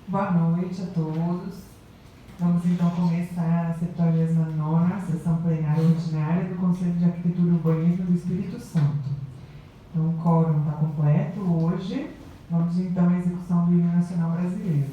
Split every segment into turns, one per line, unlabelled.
Boa noite a todos. Vamos então começar a 79ª sessão plenária ordinária do Conselho de Arquitetura e Urbanismo do Espírito Santo. Então, o quórum está completo hoje. Vamos então à execução do hino nacional brasileiro.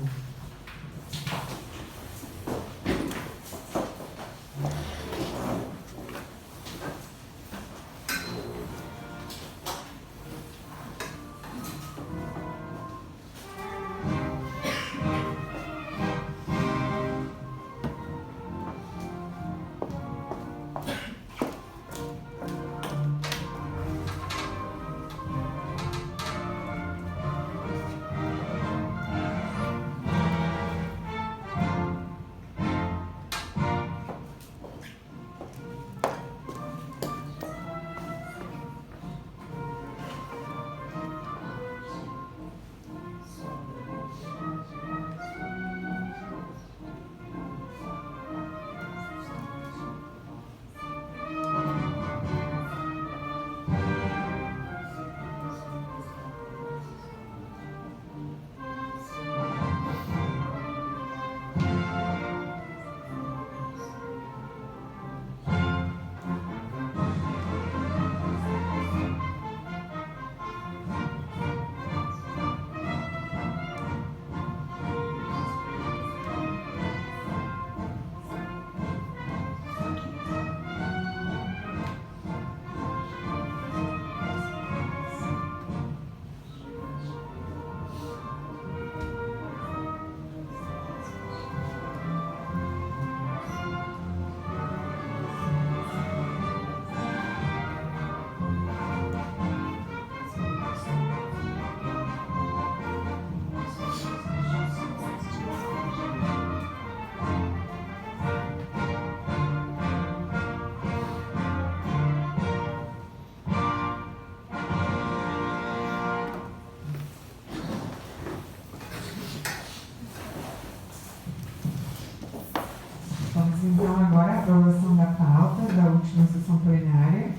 Então, agora a aprovação da pauta da última sessão plenária.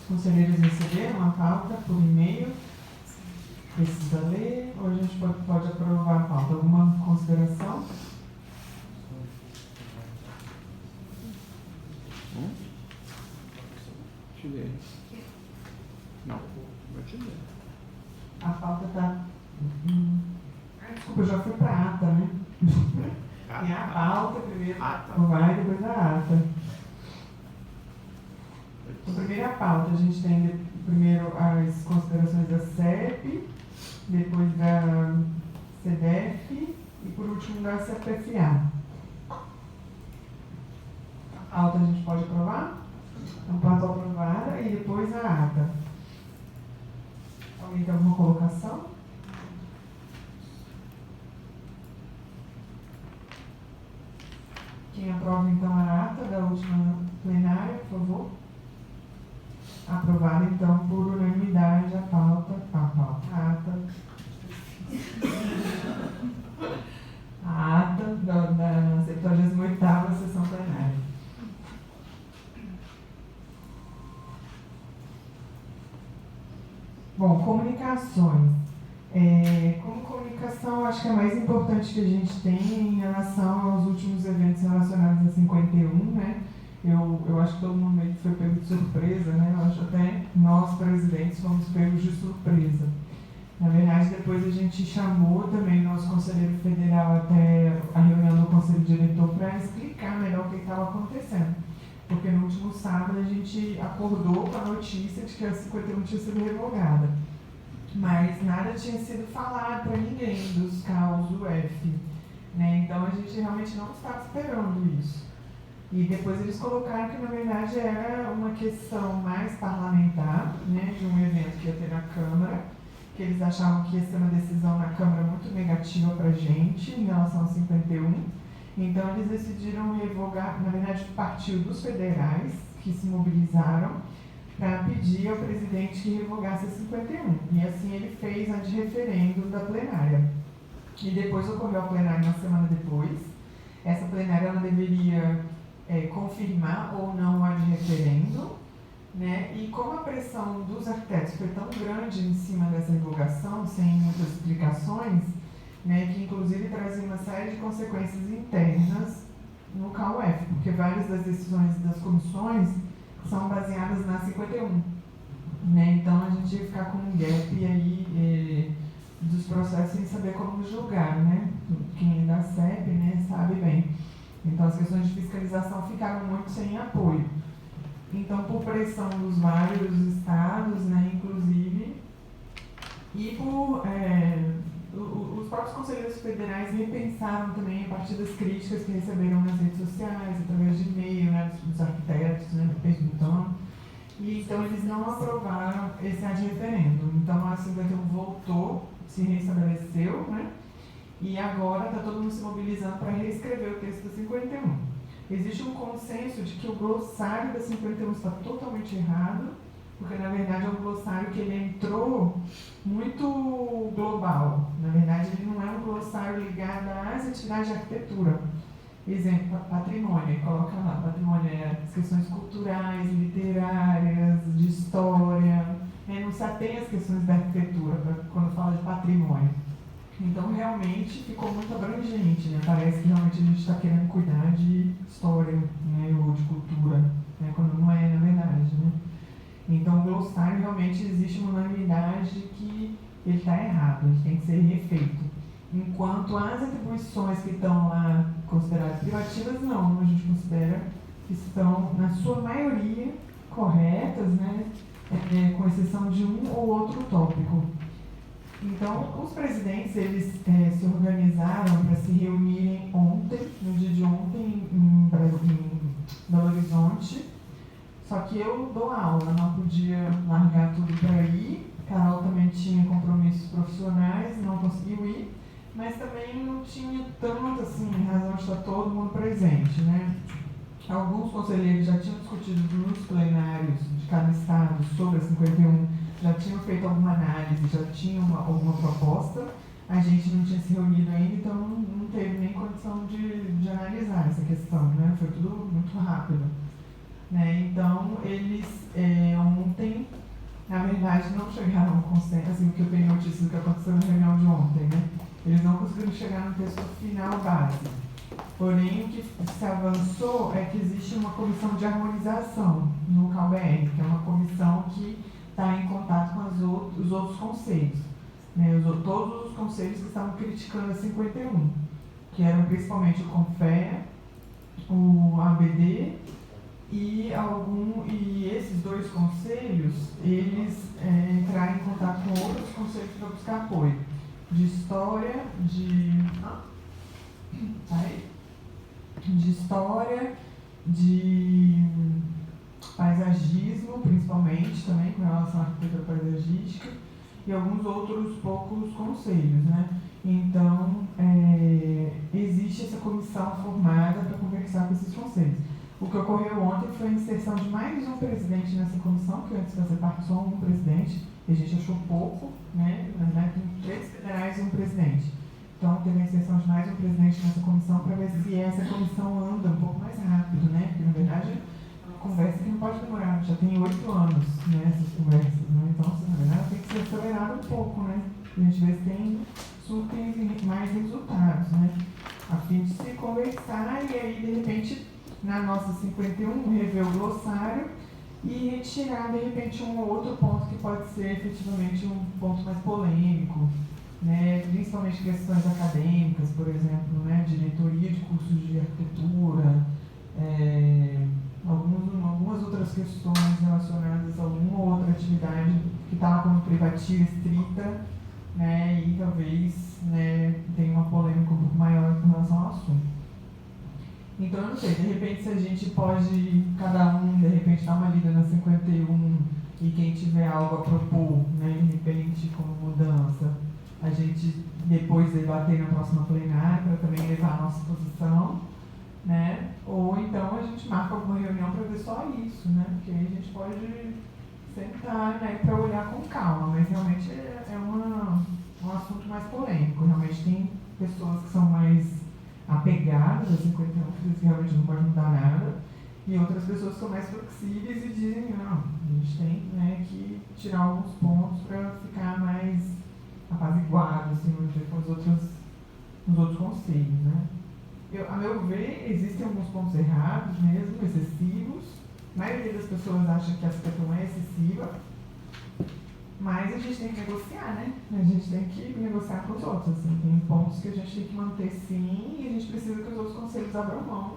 Os conselheiros receberam a pauta por e-mail. Precisa ler ou a gente pode aprovar a pauta? Alguma consideração?
Te ler. Não, vai te ler.
A pauta está... Desculpa, já foi para a ata, né? Tem a pauta primeiro, vai depois a ata. Então, primeiro a pauta, a gente tem primeiro as considerações da CEP, depois da CDF e por último da CPFA. A pauta a gente pode aprovar? Então, pauta aprovada e depois a ata. Alguém tem alguma colocação? Quem aprova então a ata da última plenária, por favor? Aprovada então por unanimidade a ata. A ata da 78ª sessão plenária. Bom, comunicações. Como comunicação, acho que é a mais importante que a gente tem em relação aos últimos eventos relacionados a 51, né? Eu acho que todo mundo meio que foi pego de surpresa, né? Eu acho até nós, presidentes, fomos pegos de surpresa. Na verdade, depois a gente chamou também o nosso conselheiro federal até a reunião do conselho diretor para explicar melhor o que estava acontecendo. Porque no último sábado a gente acordou com a notícia de que a 51 tinha sido revogada. Mas nada tinha sido falado para ninguém dos caos do F, né? Então a gente realmente não estava esperando isso. E depois eles colocaram que na verdade era uma questão mais parlamentar, né, de um evento que ia ter na Câmara, que eles achavam que ia ser uma decisão na Câmara muito negativa para a gente em relação a 51. Então eles decidiram revogar, na verdade partiu dos federais que se mobilizaram para pedir ao presidente que revogasse a 51. E assim ele fez a de referendo da plenária. E depois ocorreu a plenária uma semana depois. Essa plenária ela deveria confirmar ou não a de referendo, né? E como a pressão dos arquitetos foi tão grande em cima dessa revogação, sem muitas explicações, né, que inclusive trazia uma série de consequências internas no CAUF, porque várias das decisões das comissões são baseadas na 51. Né? Então a gente ia ficar com um gap aí dos processos sem saber como julgar, né? Quem é da CEP, né, sabe bem. Então as questões de fiscalização ficaram muito sem apoio. Então, por pressão dos vários estados, né, inclusive, e por os próprios conselheiros federais repensaram também a partir das críticas que receberam nas redes sociais, através de e-mail, né, dos arquitetos, né, perguntando. E então eles não aprovaram esse ad referendo. Então a 51 voltou, se reestabeleceu, né? E agora está todo mundo se mobilizando para reescrever o texto da 51. Existe um consenso de que o glossário da 51 está totalmente errado, porque na verdade é um glossário que ele entrou muito global. Na verdade ele não é um glossário ligado às atividades de arquitetura. Exemplo, patrimônio, coloca lá, patrimônio é as questões culturais, literárias, de história, não se atém às questões da arquitetura, quando fala de patrimônio. Então, realmente, ficou muito abrangente, né? Parece que realmente a gente está querendo cuidar de história, né? Ou de cultura, né? Quando não é, na verdade, né? Então, o glossário, realmente, existe uma unanimidade de que ele está errado, ele tem que ser refeito. Enquanto as atribuições que estão lá consideradas privativas, não, a gente considera que estão, na sua maioria, corretas, né? Com exceção de um ou outro tópico. Então, os presidentes, eles se organizaram para se reunirem ontem, no dia de ontem, em Belo Horizonte. Só que eu dou aula, não podia largar tudo para ir. Carol também tinha compromissos profissionais, não conseguiu ir. Mas também não tinha tanto, assim, razão de estar todo mundo presente, né? Alguns conselheiros já tinham discutido nos plenários de cada estado sobre a 51, já tinham feito alguma análise, já tinham alguma proposta. A gente não tinha se reunido ainda, então não teve nem condição de analisar essa questão, né? Foi tudo muito rápido. Né? Então, eles ontem, na verdade, não chegaram a um consenso, assim, que eu tenho notícia do que aconteceu na reunião de ontem, né? Eles não conseguiram chegar no texto final base. Porém, o que se avançou é que existe uma comissão de harmonização no CAUBR, que é uma comissão que está em contato com os outros conselhos. Né? Todos os conselhos que estavam criticando a 51, que eram principalmente o CONFEA, o ABD e esses dois conselhos, eles entraram em contato com outros conselhos para buscar apoio. De história, de paisagismo, principalmente, também com relação à arquitetura paisagística, e alguns outros poucos conselhos, né? Então, existe essa comissão formada para conversar com esses conselhos. O que ocorreu ontem foi a inserção de mais um presidente nessa comissão, que antes fazia parte só um presidente, e a gente achou pouco, né? Na verdade, tem 3 federais e um presidente. Então, teve a inserção de mais um presidente nessa comissão para ver se essa comissão anda um pouco mais rápido, né? Porque, na verdade, é uma conversa que não pode demorar, já tem 8 anos, né, essas conversas, né? Então, assim, na verdade, tem que ser acelerado um pouco, né? A gente vê se surtem mais resultados, né? A fim de se conversar e aí, de repente, na nossa 51, rever o glossário e retirar, de repente, um ou outro ponto que pode ser efetivamente um ponto mais polêmico, né? Principalmente questões acadêmicas, por exemplo, né? Diretoria de cursos de arquitetura, algumas outras questões relacionadas a alguma outra atividade que está lá como privativa estrita, né? E talvez, né, tenha uma polêmica um pouco maior com relação ao assunto. Então, eu não sei, de repente, se a gente pode, cada um, de repente, dar uma lida na 51 e quem tiver algo a propor, né, de repente, como mudança, a gente depois debater na próxima plenária para também levar a nossa posição, né? Ou então a gente marca alguma reunião para ver só isso, né? Porque aí a gente pode sentar, né, para olhar com calma, mas realmente é um assunto mais polêmico. Realmente tem pessoas que são mais apegadas a 51, que realmente não pode mudar nada, e outras pessoas que são mais flexíveis e dizem, não, a gente tem, né, que tirar alguns pontos para ficar mais apaziguado, assim, vamos dizer, com as outras os outros conselhos, né? A meu ver, existem alguns pontos errados mesmo, excessivos. A maioria das pessoas acha que a 51 é excessiva, mas a gente tem que negociar, né? A gente tem que negociar com os outros. Assim. Tem pontos que a gente tem que manter sim e a gente precisa que os outros conselhos abram mão,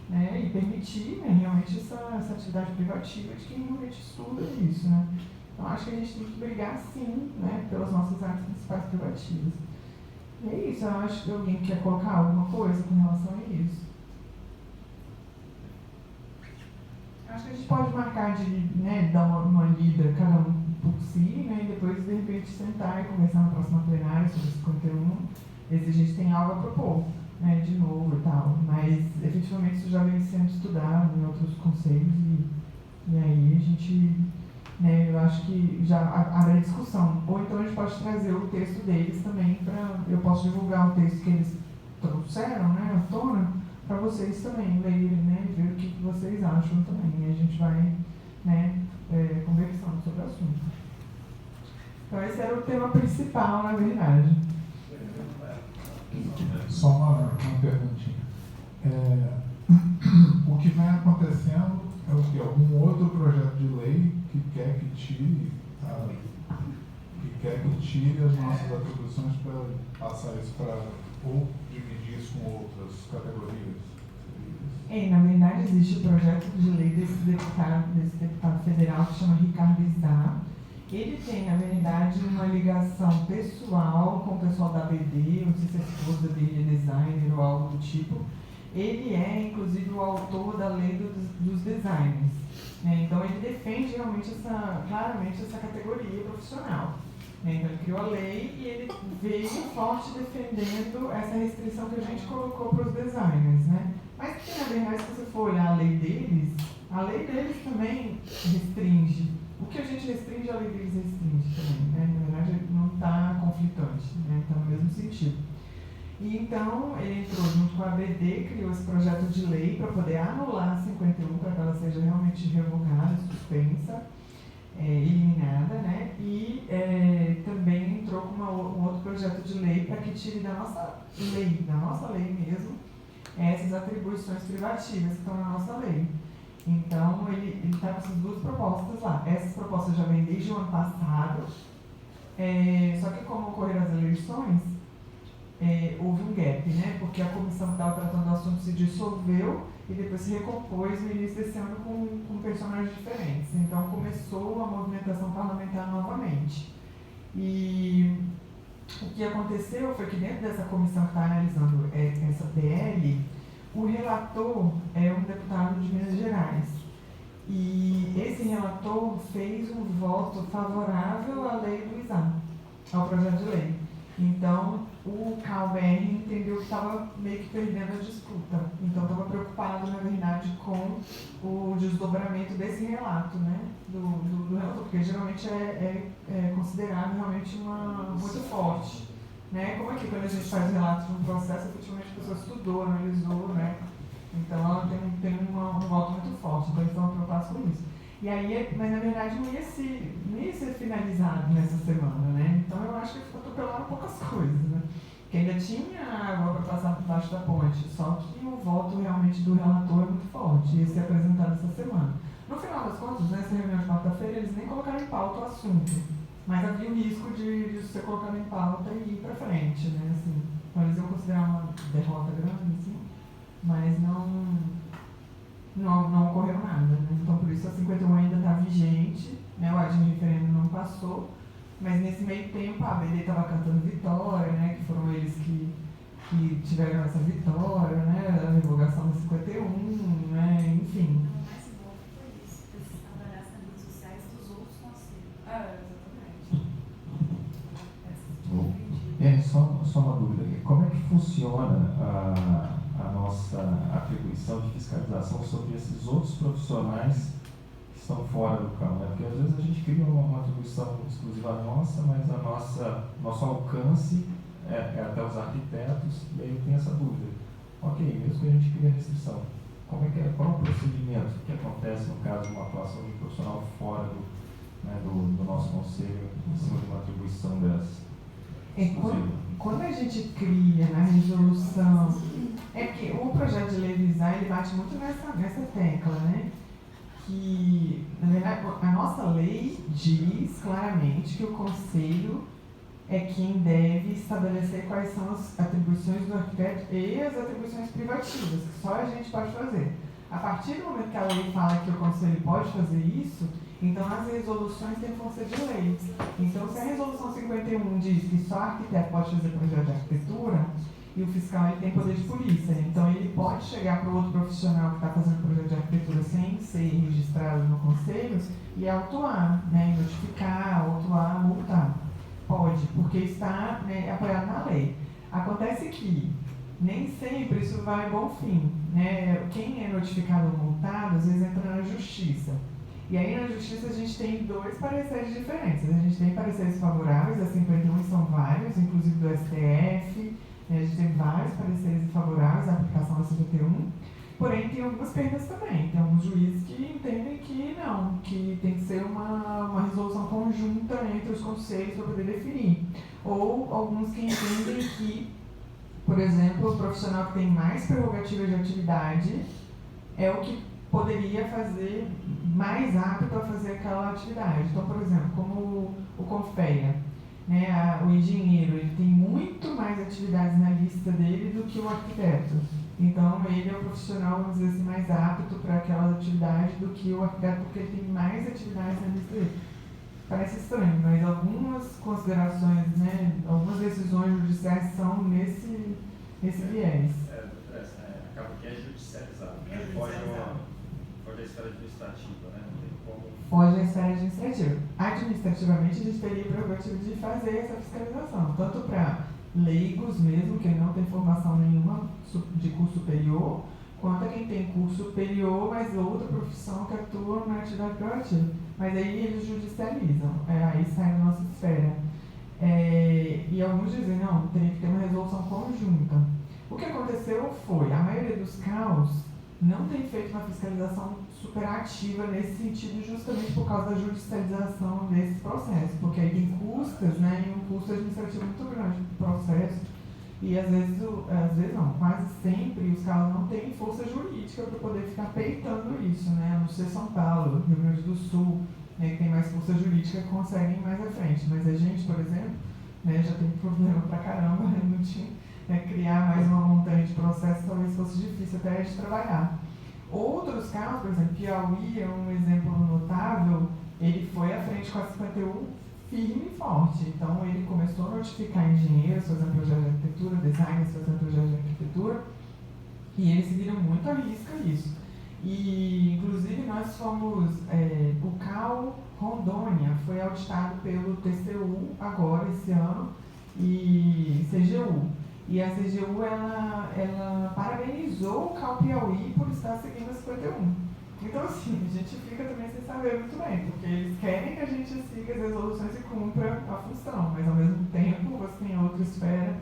né? E permitir, né, realmente essa atividade privativa de quem realmente estuda isso, né? Então acho que a gente tem que brigar sim, né, pelas nossas áreas principais privativas. E é isso, eu acho que alguém quer colocar alguma coisa com relação a isso. Acho que a gente pode marcar de, né, dar uma lida cada um por si, né, e depois de repente sentar e conversar na próxima plenária sobre o 51, ver se a gente tem algo a propor, né, de novo e tal. Mas efetivamente isso já vem sendo estudado em outros conselhos e aí a gente, né, eu acho que já abre a discussão. Ou então a gente pode trazer o texto deles também eu posso divulgar o texto que eles trouxeram, né, à tona, para vocês também lerem, né, e ver o que vocês acham também. E a gente vai, né, conversando sobre o assunto. Então esse era o tema principal, na verdade.
Só uma perguntinha. O que vem acontecendo é o que? Algum outro projeto de lei que quer que tire as nossas atribuições para passar isso para ou dividir isso com outras categorias?
Na verdade, existe o projeto de lei desse deputado federal que chama Ricardo Izá. Ele tem, na verdade, uma ligação pessoal com o pessoal da ABD, não sei se a esposa dele é designer ou algo do tipo. Ele é, inclusive, o autor da lei dos designers. Né? Então, ele defende realmente claramente essa categoria profissional. Né? Então, ele criou a lei e ele veio forte defendendo essa restrição que a gente colocou para os designers. Né? Mas, na verdade, se você for olhar a lei deles também restringe. O que a gente restringe, a lei deles restringe também. Né? Na verdade, não está conflitante, né? Está no mesmo sentido. E então, ele entrou junto com a ABD, criou esse projeto de lei para poder anular a 51, para que ela seja realmente revogada, suspensa, eliminada, né? E também entrou com um outro projeto de lei para que tire da nossa lei mesmo, essas atribuições privativas que estão na nossa lei. Então, ele está com essas duas propostas lá. Essas propostas já vêm desde o ano passado, só que como ocorreram as eleições, houve um gap, né? Porque a comissão que estava tratando do assunto se dissolveu e depois se recompôs no início desse ano com personagens diferentes. Então, começou a movimentação parlamentar novamente. E o que aconteceu foi que dentro dessa comissão que está analisando essa PL, o relator é um deputado de Minas Gerais. E esse relator fez um voto favorável à lei do Izá, ao projeto de lei. Então, o CalBR entendeu que estava meio que perdendo a disputa. Então, estava preocupado, na verdade, com o desdobramento desse relato, né, do relator, porque geralmente é considerado realmente muito forte. Né? Como aqui, quando a gente faz relato de um processo, efetivamente a pessoa estudou, analisou, né? Então ela tem um voto muito forte, então eles estão preocupados com isso. E aí, mas na verdade não ia ser finalizado nessa semana, né? Então eu acho que ficou atropelando poucas coisas, né? Porque ainda tinha água para passar por baixo da ponte, só que o voto realmente do relator é muito forte, ia ser apresentado essa semana. No final das contas, nessa reunião de quarta-feira, eles nem colocaram em pauta o assunto. Mas havia o risco de ser colocado em pauta e ir para frente, né? Assim, então eles iam considerar uma derrota grande, assim, mas não ocorreu nada, né? Então por isso a 51 ainda está vigente, né? O adendo referendo não passou, mas nesse meio tempo a ABD estava cantando vitória, né? Que foram eles que tiveram essa vitória, né? A revogação da 51, né? Enfim.
O mais bom foi isso, trabalhar nas redes sociais dos outros conselhos.
Só uma dúvida aqui. Como é que funciona a nossa atribuição de fiscalização sobre esses outros profissionais que estão fora do campo? Né? Porque às vezes a gente cria uma atribuição exclusiva nossa, mas nosso alcance é até os arquitetos, e aí eu tenho essa dúvida. Ok, mesmo que a gente crie a restrição, qual é o procedimento que acontece no caso de uma atuação de um profissional fora do nosso conselho, em cima de uma atribuição dessa?
quando a gente cria na resolução, é que o projeto de lei do ISAI, ele bate muito nessa tecla, né? Que, na verdade, a nossa lei diz claramente que o Conselho é quem deve estabelecer quais são as atribuições do arquiteto e as atribuições privativas, que só a gente pode fazer. A partir do momento que a lei fala que o Conselho pode fazer isso, então as resoluções têm força de lei. Então, se a resolução 51 diz que só o arquiteto pode fazer projeto de arquitetura, e o fiscal ele tem poder de polícia, então ele pode chegar para o outro profissional que está fazendo projeto de arquitetura sem ser registrado no Conselho e autuar, né, notificar, autuar, multar. Pode, porque está, né, apoiado na lei. Acontece que nem sempre isso vai a bom fim, né? Quem é notificado ou multado, às vezes entra na justiça. E aí na justiça a gente tem dois pareceres diferentes. A gente tem pareceres favoráveis, a 51 são vários, inclusive do STF, né? A gente tem vários pareceres favoráveis à aplicação da 51, porém tem algumas perdas também. Tem alguns juízes que entendem que não, que tem que ser uma resolução conjunta entre os conselhos para poder definir. Ou alguns que entendem que, por exemplo, o profissional que tem mais prerrogativas de atividade é o que poderia fazer mais apto a fazer aquela atividade. Então, por exemplo, como o CONFEA, né, o engenheiro, ele tem muito mais atividades na lista dele do que o arquiteto. Então, ele é o profissional, vamos dizer assim, mais apto para aquela atividade do que o arquiteto, porque ele tem mais atividades na lista dele. Parece estranho, mas algumas considerações, né, algumas decisões judiciais são nesse viés.
Acaba que é judicializado. Foge da esfera administrativa, né? Não tem como.
Foge da esfera administrativa. Administrativamente, a gente teria a prerrogativa de fazer essa fiscalização, tanto para leigos mesmo, que não tem formação nenhuma de curso superior, quanto a quem tem curso superior, mas outra profissão que atua na atividade proativa. Mas aí eles judicializam, aí sai da nossa esfera. E alguns dizem, não, teria que ter uma resolução conjunta. O que aconteceu foi, a maioria dos CAUs não tem feito uma fiscalização superativa nesse sentido, justamente por causa da judicialização desse processo, porque aí tem custas, né, e um custo administrativo muito grande do processo, e às vezes não, quase sempre os CAUs não têm força jurídica para poder ficar peitando isso, né, a não ser São Paulo, Rio Grande do Sul, né, que tem mais força jurídica, conseguem ir mais à frente, mas a gente, por exemplo, né, já tem problema pra caramba, não tinha. Criar mais uma montanha de processos talvez fosse difícil até de trabalhar. Outros casos, por exemplo, Piauí é um exemplo notável, ele foi à frente com a 51 firme e forte. Então ele começou a notificar engenheiros fazendo projeto de arquitetura, designers fazendo projeto de arquitetura, e eles seguiram muito à risca isso. E inclusive nós fomos, o CAU Rondônia foi auditado pelo TCU agora esse ano e CGU. E a CGU, ela parabenizou o CAU Piauí por estar seguindo a 51. Então, assim, a gente fica também sem saber muito bem, porque eles querem que a gente siga as resoluções e cumpra a função, mas ao mesmo tempo você tem outra esfera,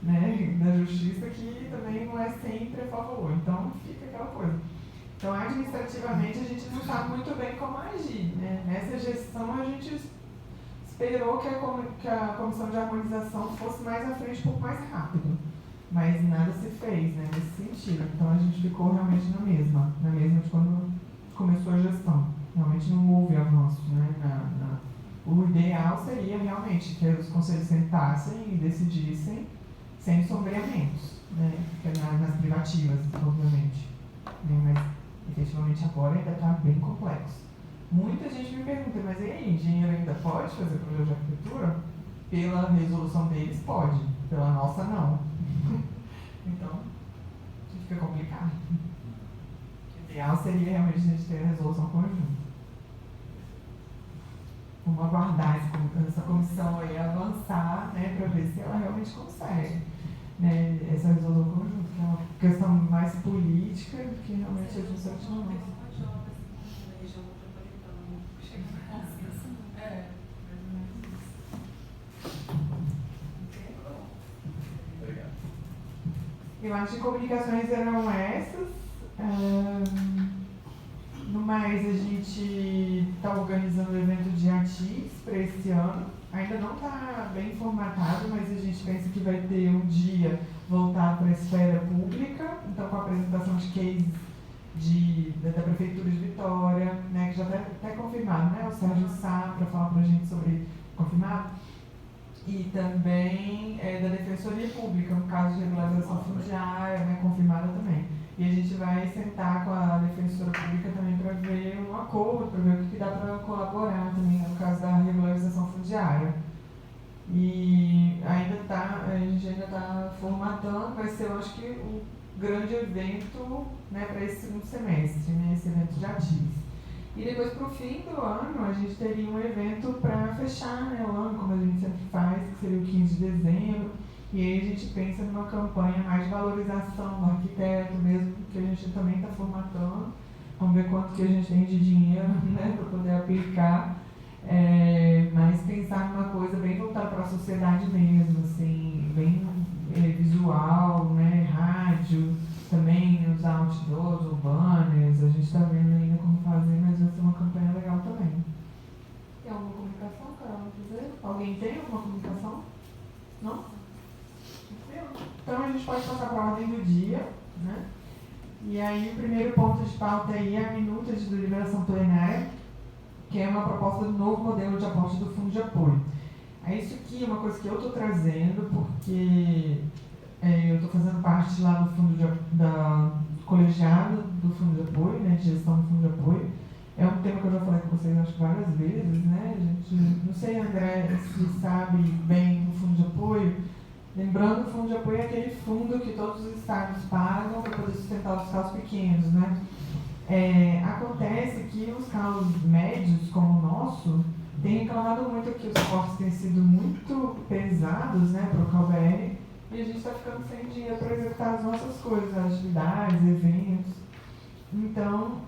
né, da justiça que também não é sempre a favor. Então, fica aquela coisa. Então, administrativamente, a gente não sabe muito bem como agir, né? Nessa gestão, a gente esperou que a comissão de harmonização fosse mais à frente, um pouco mais rápido, mas nada se fez, né, nesse sentido. Então a gente ficou realmente na mesma de quando começou a gestão. Realmente não houve avanço, né, o ideal seria realmente que os conselhos sentassem e decidissem sem sombreamentos, né, nas privativas, obviamente, né, mas efetivamente agora ainda está bem complexo. Muita gente me pergunta, mas e aí, engenheiro ainda pode fazer projeto de arquitetura? Pela resolução deles, pode. Pela nossa, não. Então, fica complicado. O ideal seria realmente a gente ter a resolução conjunta. Vamos aguardar essa comissão aí avançar, né, para ver se ela realmente consegue, né, essa resolução conjunta, que é uma questão mais política do que realmente administrativa. Eu acho que comunicações eram essas. No mais, a gente está organizando o evento de ATIS para esse ano. ainda não está bem formatado, mas a gente pensa que vai ter um dia voltado para a esfera pública, então com a apresentação de cases da Prefeitura de Vitória, né, que já está até confirmado, né, o Sérgio Sá, para falar para a gente sobre confirmado, e também da Defensoria Pública, no caso de regularização fundiária, né, confirmada também. E a gente vai sentar com a Defensora Pública também para ver um acordo, para ver o que dá para colaborar também no caso da regularização fundiária. E a gente ainda está formatando, vai ser, eu acho que, o grande evento, né, para esse segundo semestre, né, esse evento de ativos. E depois, para o fim do ano, a gente teria um evento para fechar, né, o ano, como a gente sempre faz, que seria o 15 de dezembro. E aí a gente pensa numa campanha mais de valorização do arquiteto mesmo, que a gente também está formatando. Vamos ver quanto que a gente tem de dinheiro, né, para poder aplicar. Mas pensar numa coisa bem voltada para a sociedade mesmo, assim, bem visual, né, rádio, também os outdoors, os banners, a gente está vendo ainda como fazer, mas vai ser uma campanha legal também. Tem alguma comunicação, Carol? Alguém tem alguma comunicação? Não? Então a gente pode passar para a ordem do dia, né? E aí o primeiro ponto de pauta aí é a minuta de deliberação plenária, que é uma proposta do novo modelo de aporte do Fundo de Apoio. Isso aqui é uma coisa que eu estou trazendo porque eu estou fazendo parte lá do fundo da colegiado do Fundo de Apoio, né, de gestão do Fundo de Apoio. É um tema que eu já falei com vocês acho que várias vezes, né? A gente, não sei, André, se sabe bem o Fundo de Apoio. Lembrando, o Fundo de Apoio é aquele fundo que todos os estados pagam para poder sustentar os calos pequenos, né? Acontece que os calos médios, como o nosso, têm reclamado muito que os aportes têm sido muito pesados, né, para o CalBR, e a gente está ficando sem dinheiro para executar as nossas coisas, atividades, eventos. Então,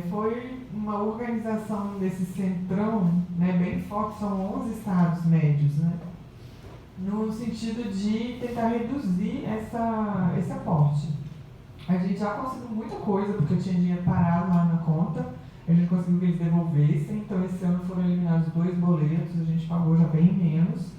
foi uma organização desse centrão, né, bem forte, são 11 estados médios, né? No sentido de tentar reduzir esse aporte. A gente já conseguiu muita coisa, porque eu tinha dinheiro parado lá na conta, a gente conseguiu que eles devolvessem, então esse ano foram eliminados 2 boletos, a gente pagou já bem menos,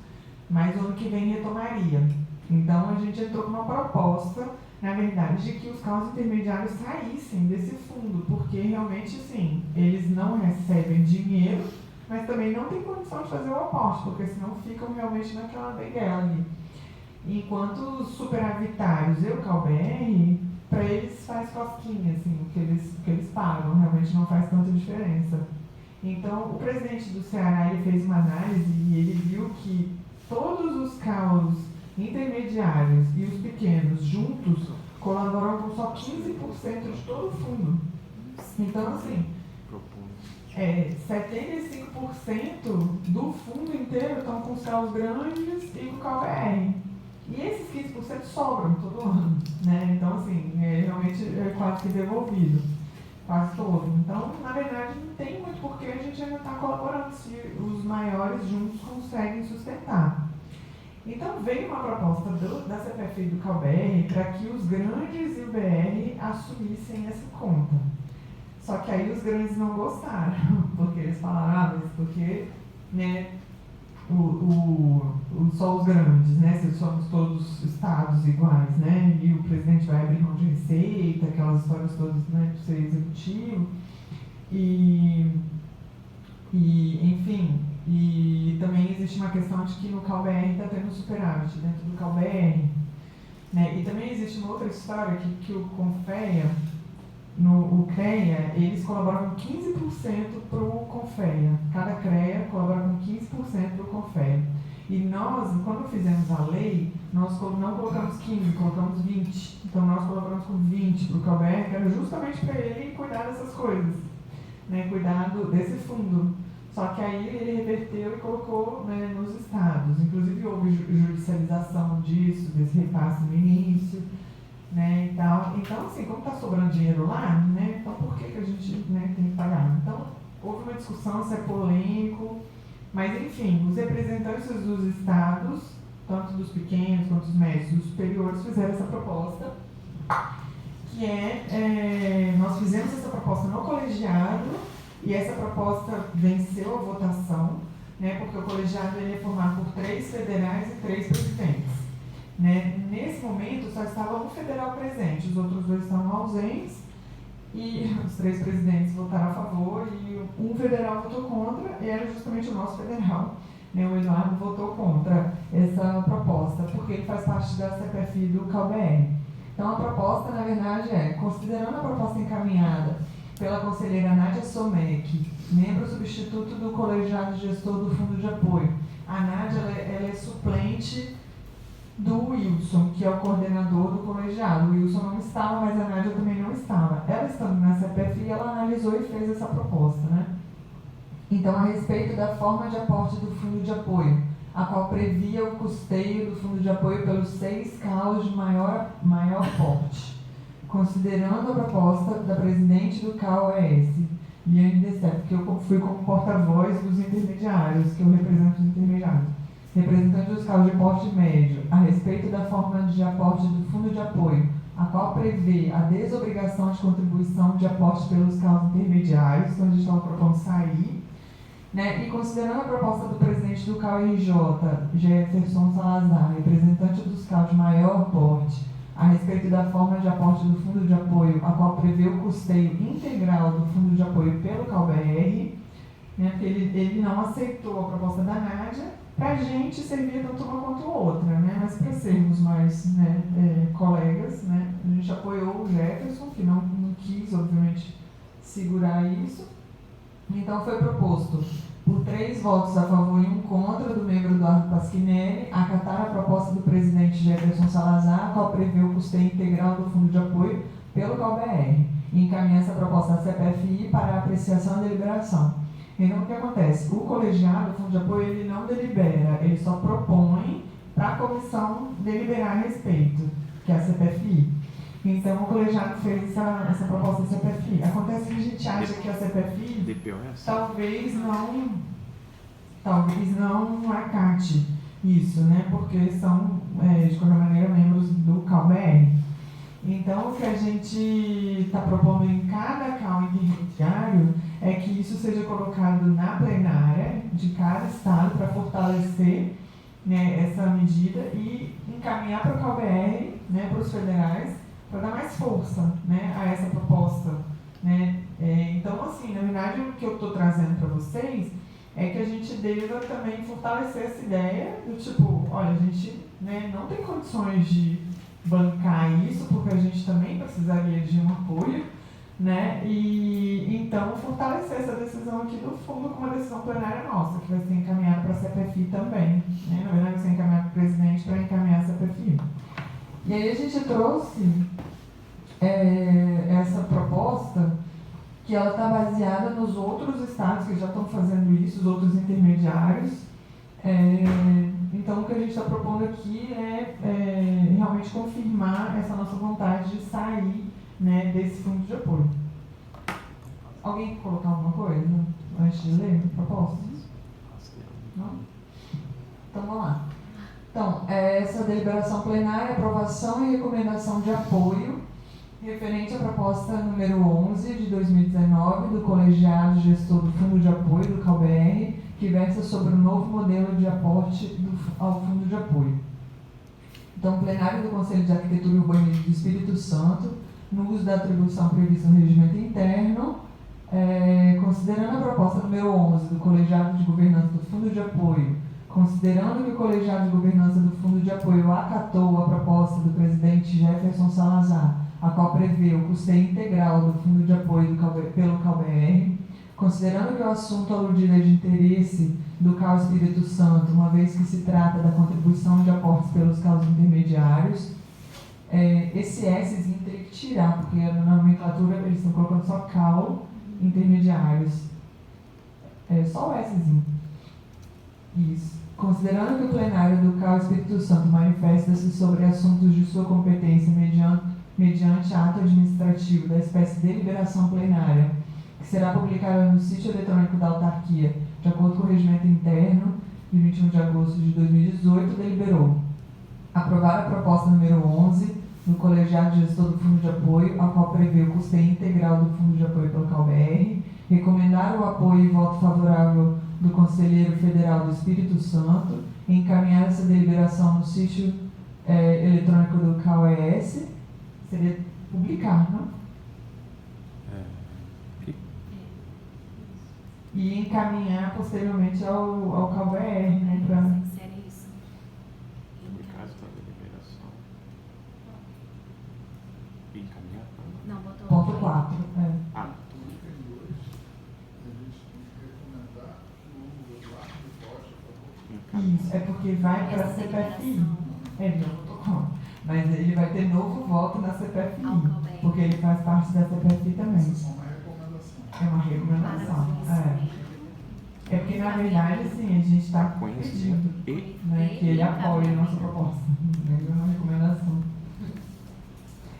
mas o ano que vem retomaria. Então a gente entrou com uma proposta, na verdade, de que os calos intermediários saíssem desse fundo, porque realmente, assim, eles não recebem dinheiro, mas também não tem condição de fazer o aporte, porque senão ficam realmente naquela benguela ali. Enquanto os superavitários e o CalBR, para eles faz cosquinha, assim, o que eles pagam, realmente não faz tanta diferença. Então, o presidente do Ceará, ele fez uma análise e ele viu que todos os calos intermediários e os pequenos juntos colaboram com só 15% de todo o fundo. Então, assim, 75% do fundo inteiro estão com os calos grandes e com o CalBR. E esses 15% sobram todo ano, né? Então, assim, realmente é quase que devolvido, quase todo. Então, na verdade, não tem muito porquê a gente ainda está colaborando se os maiores juntos conseguem sustentar. Então, veio uma proposta da CPFI e do CalBR para que os grandes e o BR assumissem essa conta. Só que aí os grandes não gostaram, porque eles falaram, mas porque, né, só os grandes, né, se somos todos estados iguais, né, e o presidente vai abrir mão de receita, aquelas histórias todas, né, para ser executivo, enfim, e também existe uma questão de que no CalBR está tendo superávit dentro do CalBR, né, e também existe uma outra história que o Confea, o CREA, eles colaboram com 15% para o Confea. Cada CREA colabora com 15% para o Confea. E nós, quando fizemos a lei, nós não colocamos 15, colocamos 20. Então nós colaboramos com 20 para o CalBR, que era justamente para ele cuidar dessas coisas, né, cuidar desse fundo. Só que aí ele reverteu e colocou, né, nos estados. Inclusive houve judicialização disso, desse repasse no início, né, e tal. Então, assim, como está sobrando dinheiro lá, né, então por que a gente, né, tem que pagar? Então, houve uma discussão se é polêmico, mas, enfim, os representantes dos estados, tanto dos pequenos quanto dos médios e dos superiores, fizeram essa proposta, que nós fizemos essa proposta no colegiado, e essa proposta venceu a votação, né, porque o colegiado ele é formado por 3 federais e 3 presidentes. Né? Nesse momento só estava um federal presente, os outros 2 estavam ausentes, e os 3 presidentes votaram a favor e um federal votou contra, e era justamente o nosso federal. Né? O Eduardo votou contra essa proposta, porque ele faz parte da CPFI do CalBR. Então a proposta, na verdade, considerando a proposta encaminhada pela conselheira Nádia Somec, membro substituto do colegiado gestor do Fundo de Apoio. A Nádia ela é suplente do Wilson, que é o coordenador do colegiado. O Wilson não estava, mas a Nádia também não estava. Ela estando na CPFI, ela analisou e fez essa proposta, né? Então, a respeito da forma de aporte do Fundo de Apoio, a qual previa o custeio do Fundo de Apoio pelos 6 CAUs de maior porte, considerando a proposta da presidente do CAU-ES, Liane Dessep, que eu fui como porta-voz dos intermediários, que eu represento os intermediários, representante dos CAUs de porte médio, a respeito da forma de aporte do Fundo de Apoio, a qual prevê a desobrigação de contribuição de aporte pelos CAUs intermediários, então a gente estava propondo sair, né? E considerando a proposta do presidente do CAU-RJ, Jefferson Salazar, representante dos CAUs de maior porte, a respeito da forma de aporte do Fundo de Apoio, a qual prevê o custeio integral do Fundo de Apoio pelo CalBR, né, porque ele não aceitou a proposta da Nádia, para a gente servia tanto uma quanto outra, né, mas para sermos mais, né, colegas, né, a gente apoiou o Jefferson, que não quis, obviamente, segurar isso. Então foi proposto, por 3 votos a favor e 1 contra do membro Eduardo Pasquinelli, acatar a proposta do presidente Jefferson Salazar, a qual prevê o custeio integral do Fundo de Apoio pelo CalBR, e encaminhar essa proposta à CPFI para apreciação e deliberação. Então, o que acontece? O colegiado, o Fundo de Apoio, ele não delibera, ele só propõe para a comissão deliberar a respeito, que é a CPFI. Então, o colegiado fez essa proposta da CPFI. Acontece que a gente acha que a CPFI talvez não acate isso, né? Porque são, de qualquer maneira, membros do CalBR. Então, o que a gente está propondo em cada CAU intermediário é que isso seja colocado na plenária de cada estado para fortalecer, né, essa medida e encaminhar para o CalBR, né, para os federais, para dar mais força, né, a essa proposta, né? Então, assim, na verdade, o que eu estou trazendo para vocês é que a gente deva também fortalecer essa ideia do tipo, olha, a gente, né, não tem condições de bancar isso, porque a gente também precisaria de um apoio, né? E então fortalecer essa decisão aqui do fundo com uma decisão plenária nossa, que vai ser encaminhada para a CPFI também, né? Na verdade, vai ser encaminhada para o presidente para encaminhar a CPFI. E aí a gente trouxe essa proposta, que ela está baseada nos outros estados que já estão fazendo isso, os outros intermediários. Então, o que a gente está propondo aqui é realmente confirmar essa nossa vontade de sair, né, desse fundo de apoio. Alguém quer colocar alguma coisa antes de ler a proposta? Não? Então, vamos lá. Então, essa deliberação plenária, aprovação e recomendação de apoio referente à proposta número 11 de 2019 do colegiado gestor do Fundo de Apoio do CalBR, que versa sobre o novo modelo de aporte ao Fundo de Apoio. Então, o plenário do Conselho de Arquitetura e Urbanismo do Espírito Santo, no uso da atribuição prevista no regimento interno, considerando a proposta número 11 do colegiado de governança do Fundo de Apoio, considerando que o colegiado de governança do Fundo de Apoio acatou a proposta do presidente Jefferson Salazar, a qual prevê o custeio integral do Fundo de Apoio pelo CalBR, considerando que o assunto aludido é de interesse do CAU Espírito Santo, uma vez que se trata da contribuição de aportes pelos CAUs intermediários, esse Szinho teria que tirar, porque na nomenclatura eles estão colocando só CAU intermediários. Só o Szinho. Isso. Considerando que o plenário do CAU Espírito Santo manifesta-se sobre assuntos de sua competência mediante ato administrativo da espécie de deliberação plenária, que será publicada no sítio eletrônico da autarquia, de acordo com o regimento interno, de 21 de agosto de 2018, deliberou aprovar a proposta número 11 do colegiado gestor do Fundo de Apoio, a qual prevê o custeio integral do Fundo de Apoio pelo CalBR, recomendar o apoio e voto favorável do Conselheiro Federal do Espírito Santo e encaminhar essa deliberação no sítio eletrônico do CAUES. Seria publicar, não? E encaminhar posteriormente ao CAUBR, né? Pra...
Insere isso.
No caso da deliberação. E encaminhar para.
Não, botou.
Ponto 4.
Ah,
No item 2, a gente tem que recomendar que o ato de poste, por favor.
Isso, é porque vai para a
Essa
CPFI.
deliberação.
Não tô com. Mas ele vai ter novo voto na CPFI,
Ao CAUBR.
porque ele faz parte da CPFI também.
Isso é só uma recomendação.
É uma
Para
recomendação.
conhecimento.
É porque, na verdade, assim, a gente está
conhecimento
pedindo,
e.
né, que ele apoie a nossa proposta. É uma recomendação.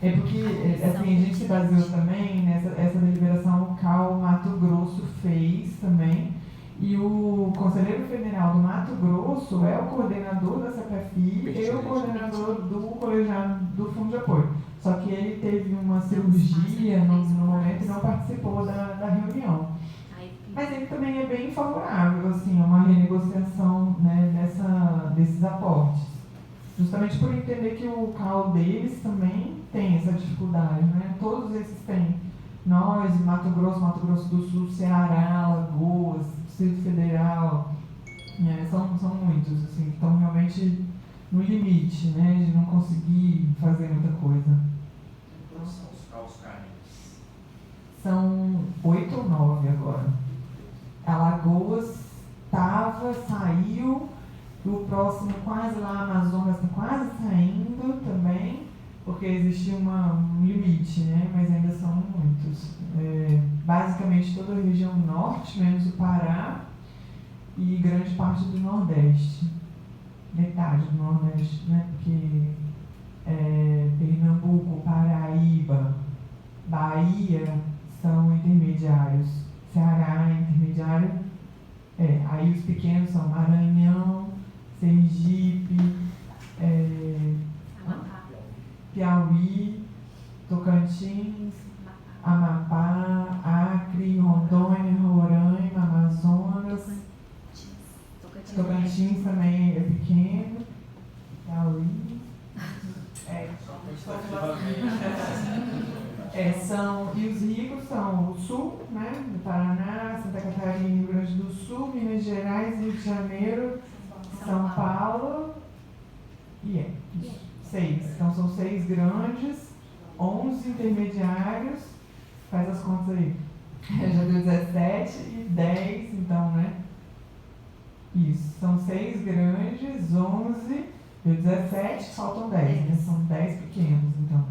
É porque, assim, a gente se baseou também nessa deliberação, o CAU Mato Grosso fez também, e o Conselheiro Federal do Mato Grosso é o coordenador da CPFI e o coordenador do colegiado do Fundo de Apoio. Só que ele teve uma cirurgia no momento e não participou da reunião. Mas ele também é bem favorável, assim, a uma renegociação, né, desses aportes. Justamente por entender que o CAU deles também tem essa dificuldade, né? Todos esses têm. Nós, Mato Grosso do Sul, Ceará, Alagoas, Distrito Federal, são muitos, assim, que estão realmente no limite, né, de não conseguir fazer muita coisa.
Quantos são os CAUs carentes?
São 8 ou 9 agora. Alagoas saiu, o próximo quase lá, Amazonas está quase saindo também, porque existia um limite, né? Mas ainda são muitos. Basicamente toda a região norte, menos o Pará, e grande parte do Nordeste. Metade do Nordeste, né? Porque Pernambuco, Paraíba, Bahia são intermediários. Ceará é intermediário. Aí os pequenos são Maranhão, Sergipe, Piauí, Tocantins, Amapá, Acre, Rondônia, Roraima, Amazonas. Tocantins também é pequeno. Piauí. E os ricos são o Sul, né, do Paraná, Santa Catarina, Rio Grande do Sul, Minas Gerais, Rio de Janeiro, São Paulo e 6. Então são 6 grandes, 11 intermediários, faz as contas aí. Já deu 17 e 10, então, né? Isso, são 6 grandes, 11, deu 17, faltam 10, né? São 10 pequenos, então.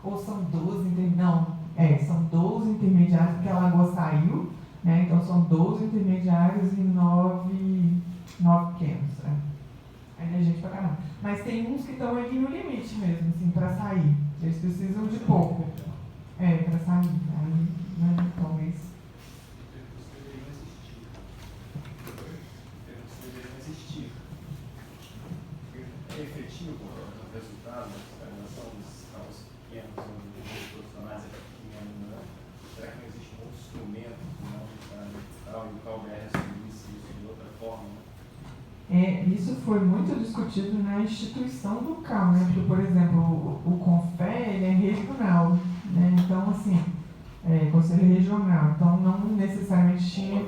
Ou são 12 intermediários. São 12 intermediários, porque a Lagoa saiu, né? Então são 12 intermediários e 9 pequenos. Ainda é gente pra caramba. Mas tem uns que estão ali no limite mesmo, assim, pra sair. Eles precisam de pouco. Pra sair. Aí, né, talvez.
É efetivo o resultado da relação dos CAUs pequenos ou dos profissionais pequenos, né? Será que não existe um outro instrumento para o CAUBR assumir isso de outra forma? Né?
Isso foi muito discutido na instituição do CAU, né? Porque, por exemplo, o CONFE, ele é regional, né? Então, assim, conselho regional, então não necessariamente tinha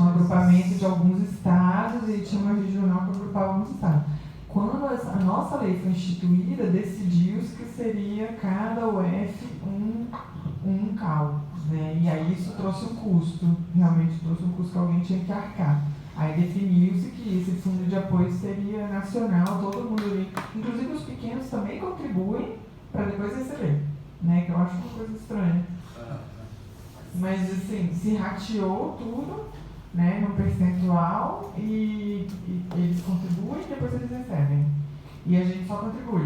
um agrupamento de alguns estados e tinha uma regional que agrupava alguns estados. Quando a nossa lei foi instituída, decidiu-se que seria cada UF um CAU, né? E aí isso trouxe um custo, realmente trouxe um custo que alguém tinha que arcar. Aí definiu-se que esse fundo de apoio seria nacional, todo mundo ali, inclusive os pequenos também contribuem para depois receber, né? Que eu acho uma coisa estranha. Mas assim, se rateou tudo, né, num percentual e eles contribuem e depois eles recebem. E a gente só contribui.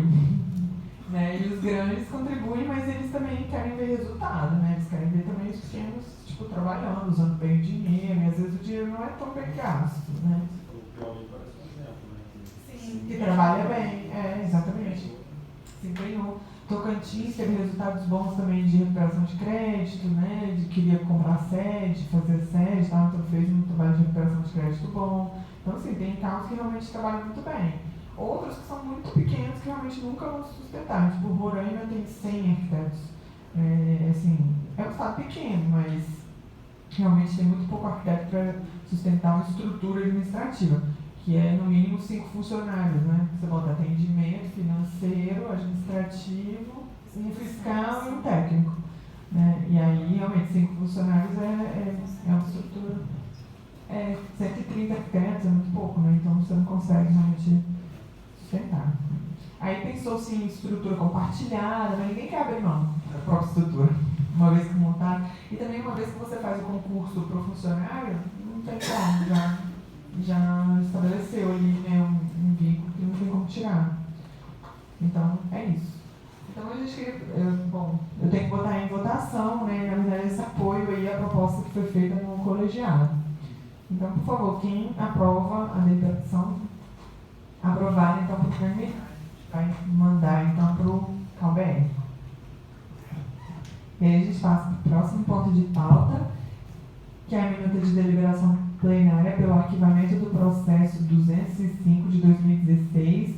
Né? E os grandes contribuem, mas eles também querem ver resultado, né? Eles querem ver também os pequenos, tipo, trabalhando, usando bem o dinheiro, e às vezes o dinheiro não é tão bem gasto, né?
O Piauí parece um exemplo, né?
Sim, que trabalha bem, exatamente. Se empenhou. Tocantins teve resultados bons também de recuperação de crédito, né? De queria comprar sede, fazer sede, então fez um trabalho de recuperação de crédito bom. Então, assim, tem casos que realmente trabalham muito bem. Outros que são muito pequenos que realmente nunca vão se sustentar. Tipo, Roraima tem 100 arquitetos. Assim, é um estado pequeno, mas realmente tem muito pouco arquiteto para sustentar uma estrutura administrativa, que é no mínimo 5 funcionários, né? Você bota atendimento, financeiro, administrativo, um fiscal e um técnico, né? E aí, realmente, 5 funcionários é uma estrutura. 130 arquitetos é muito pouco, né? Então você não consegue realmente sustentar. Aí pensou-se em estrutura compartilhada, mas ninguém quer abrir mão da própria estrutura, uma vez que montar. E também, uma vez que você faz o concurso para o funcionário, não tem como, já estabeleceu ali, né, um vínculo que não tem como tirar. Então, é isso. Então, a gente queria, eu tenho que botar em votação, né, na verdade, esse apoio aí à proposta que foi feita no colegiado. Então, por favor, quem aprova a deliberação, aprovar, então, por unanimidade. Vai mandar, então, para o CalBR. E aí a gente passa para o próximo ponto de pauta, que é a minuta de deliberação plenária pelo arquivamento do processo 205 de 2016,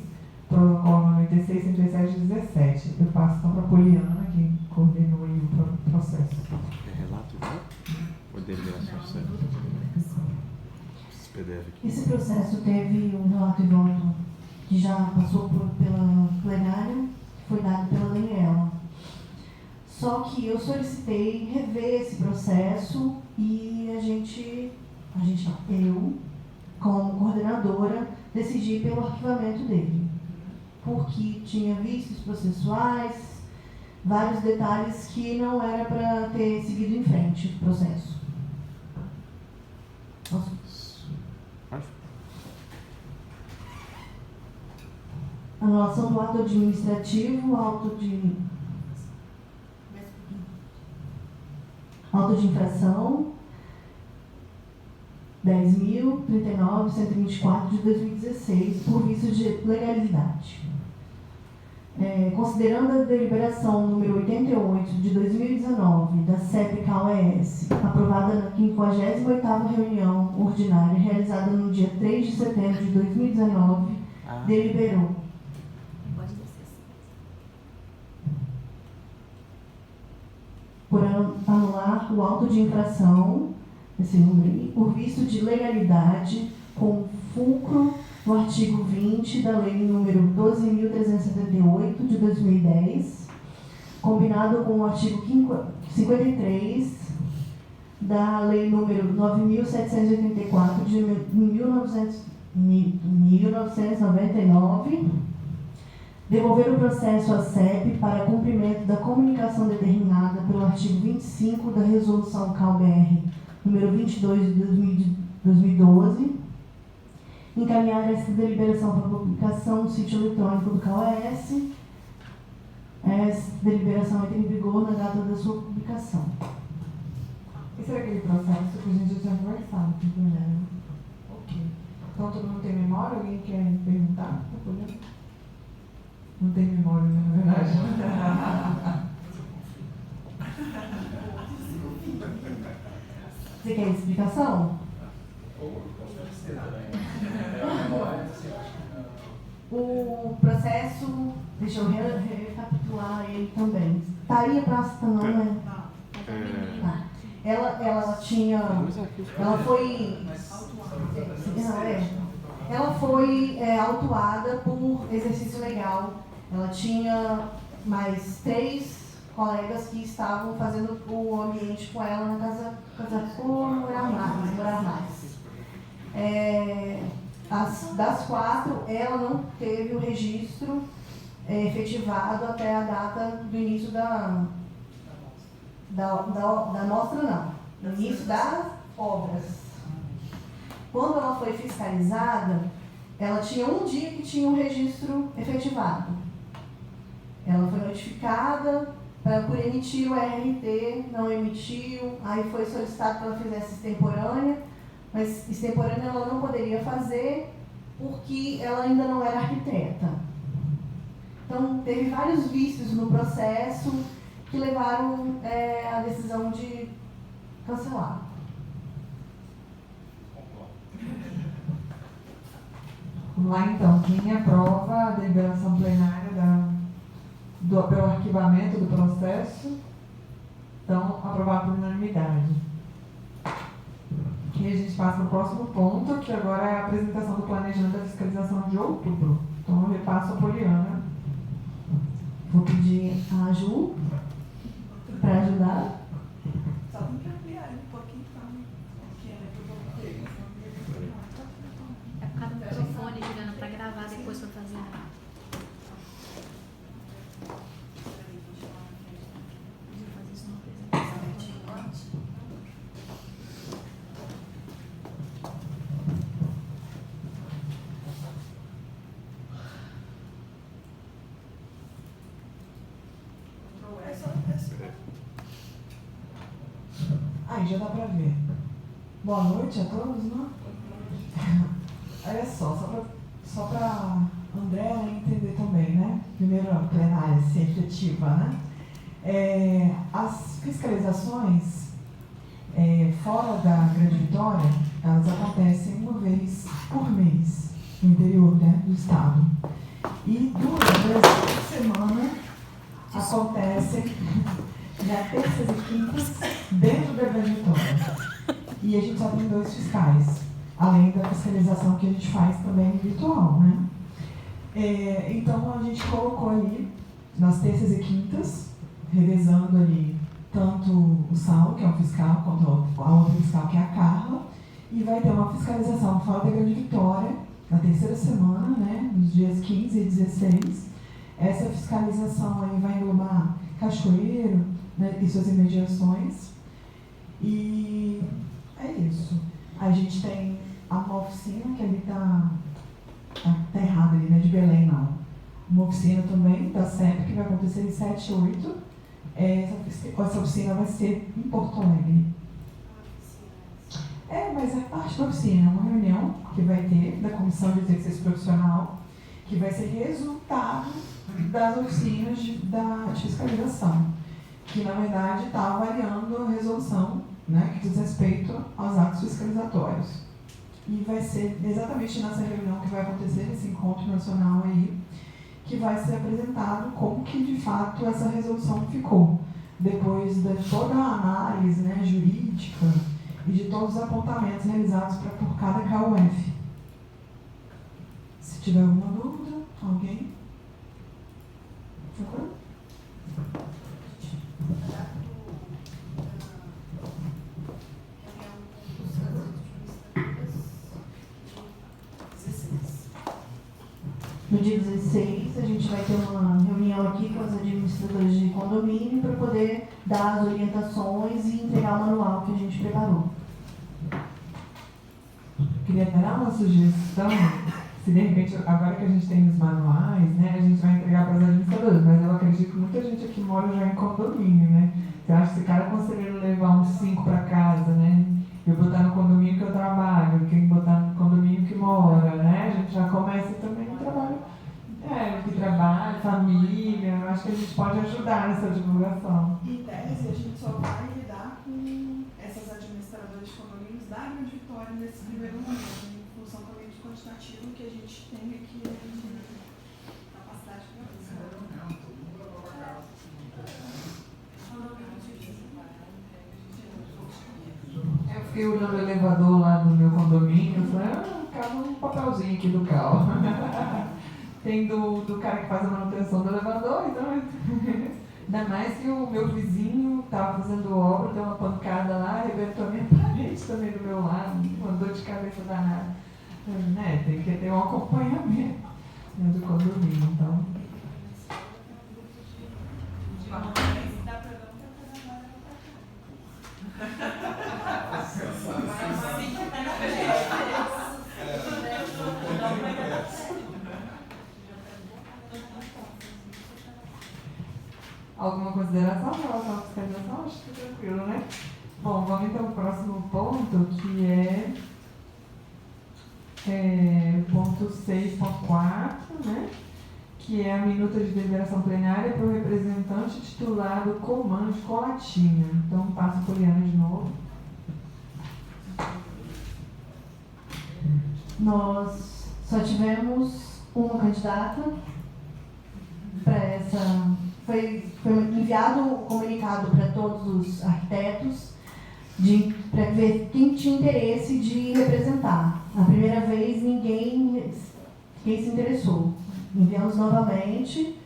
protocolo 96, 107 e 17. Eu passo então para a Poliana, que coordenou aí o processo.
É relato, né? Ou deliberação certa? Esse PDF aqui.
Esse processo teve um relato e voto que já passou pela plenária, que foi dado pela Daniela. Só que eu solicitei rever esse processo e eu, como coordenadora, decidi pelo arquivamento dele. Porque tinha vícios processuais, vários detalhes que não era para ter seguido em frente o processo. Anulação do ato administrativo, auto de infração 10.039.124 de 2016, por vício de legalidade. Considerando a deliberação número 88 de 2019 da CEP-CAL-ES, aprovada na 58ª reunião ordinária, realizada no dia 3 de setembro de 2019, deliberou por anular o auto de infração, esse número aí, por vício de legalidade, com fulcro no artigo 20 da Lei número 12.378 de 2010, combinado com o artigo 53 da Lei número 9.784 de 1999, devolver o processo à CEP para cumprimento da comunicação determinada pelo artigo 25 da Resolução CalBR número 22 de 2012, encaminhar essa deliberação para publicação no sítio eletrônico do CAL-ES. Essa deliberação entra em vigor na data da sua publicação.
Esse era aquele processo que a gente já tinha conversado, né? Ok. Então, todo mundo tem memória? Alguém quer perguntar? Não tem memória, né, na verdade.
Você quer explicação? O processo, deixa eu recapitular ele também. Tá aí a praça não, né? Tá. Ela tinha. Ela foi. Ela foi autuada por exercício legal. Ela tinha mais 3 colegas que estavam fazendo o ambiente com ela na casa por morar mais. Das 4, ela não teve o registro efetivado até a data do início da mostra, não. No início das obras. Quando ela foi fiscalizada, ela tinha um dia que tinha um registro efetivado. Ela foi notificada por emitir o RRT, não emitiu, aí foi solicitado que ela fizesse extemporânea, mas extemporânea ela não poderia fazer porque ela ainda não era arquiteta. Então, teve vários vícios no processo que levaram a decisão de cancelar.
Vamos lá então, quem aprova a deliberação plenária pelo arquivamento do processo? Então, aprovar por unanimidade. E a gente passa para o próximo ponto, que agora é a apresentação do planejamento da fiscalização de outubro. Então, eu repasso a Poliana.
Vou pedir a Ju para ajudar.
Só tem que ampliar um pouquinho, porque
É por causa do microfone, Juliana, para gravar depois para fazer. Fazer isso numa apresentação.
Aí já dá para ver. Boa noite a todos, né? Olha só para André entender também, né? Primeiro, a plenária ser efetiva, né? As fiscalizações fora da Grande Vitória, elas acontecem uma vez por mês no interior, né, do estado. E 2 vezes por semana acontecem na terças e quintas dentro da Grande Vitória. E a gente só tem 2 fiscais, além da fiscalização que a gente faz também virtual, né? Então a gente colocou ali nas terças e quintas, revezando ali tanto o Saulo, que é um fiscal, quanto a outra fiscal, que é a Carla, e vai ter uma fiscalização fora da Grande Vitória, na terceira semana, né, nos dias 15 e 16. Essa fiscalização aí vai englobar Cachoeiro, né, e suas imediações. E é isso. A gente tem uma oficina que ali tá errado ali, né, de Belém não. Uma oficina também da CEP que vai acontecer em 7 e 8. Essa oficina vai ser em Porto Alegre. Mas é parte da oficina, uma reunião que vai ter da Comissão de Exercício Profissional, que vai ser resultado das oficinas de fiscalização, que na verdade está avaliando a resolução, né, que diz respeito aos atos fiscalizatórios. E vai ser exatamente nessa reunião que vai acontecer, esse encontro nacional aí, que vai ser apresentado como que de fato essa resolução ficou, depois de toda a análise, né, jurídica e de todos os apontamentos realizados por cada KUF. Se tiver alguma dúvida, alguém? Por favor?
No dia 16, a gente vai ter uma reunião aqui com os administradores de condomínio para poder dar as orientações e entregar o manual que a gente preparou.
Queria dar uma sugestão, se de repente, agora que a gente tem os manuais, né, a gente vai entregar para os administradores, mas eu acredito que muita gente aqui mora já em condomínio, né? Eu acho que se cada conselheiro levar uns 5 para casa, né? Eu botar no condomínio que eu trabalho, quem botar no condomínio que mora, né? A gente já começa também o trabalho, que trabalho, família, eu acho que a gente pode ajudar nessa divulgação.
Em tese, a gente só vai lidar com essas administradoras de condomínios da Grande Vitória nesse primeiro momento, em função também do quantitativo que a gente tem aqui, a gente tem capacidade para isso.
Eu fiquei olhando o elevador lá no meu condomínio, falei, cabe um papelzinho aqui do carro. Tem do cara que faz a manutenção do elevador, então ainda mais que o meu vizinho estava fazendo obra, deu uma pancada lá, arrebentou a minha parede também do meu lado, uma dor de cabeça danada. Né? Tem que ter um acompanhamento do condomínio, então. Alguma consideração em relação à fiscalização? Acho que é tranquilo, né? Bom, vamos então para o próximo ponto, que é ponto 6.4, né? que é a minuta de deliberação plenária para o representante titular do Comando de Colatina. Então, passo a Poliana de novo.
Nós só tivemos uma candidata para essa. Foi enviado um comunicado para todos os arquitetos para ver quem tinha interesse de representar. A primeira vez ninguém se interessou. Enviamos novamente,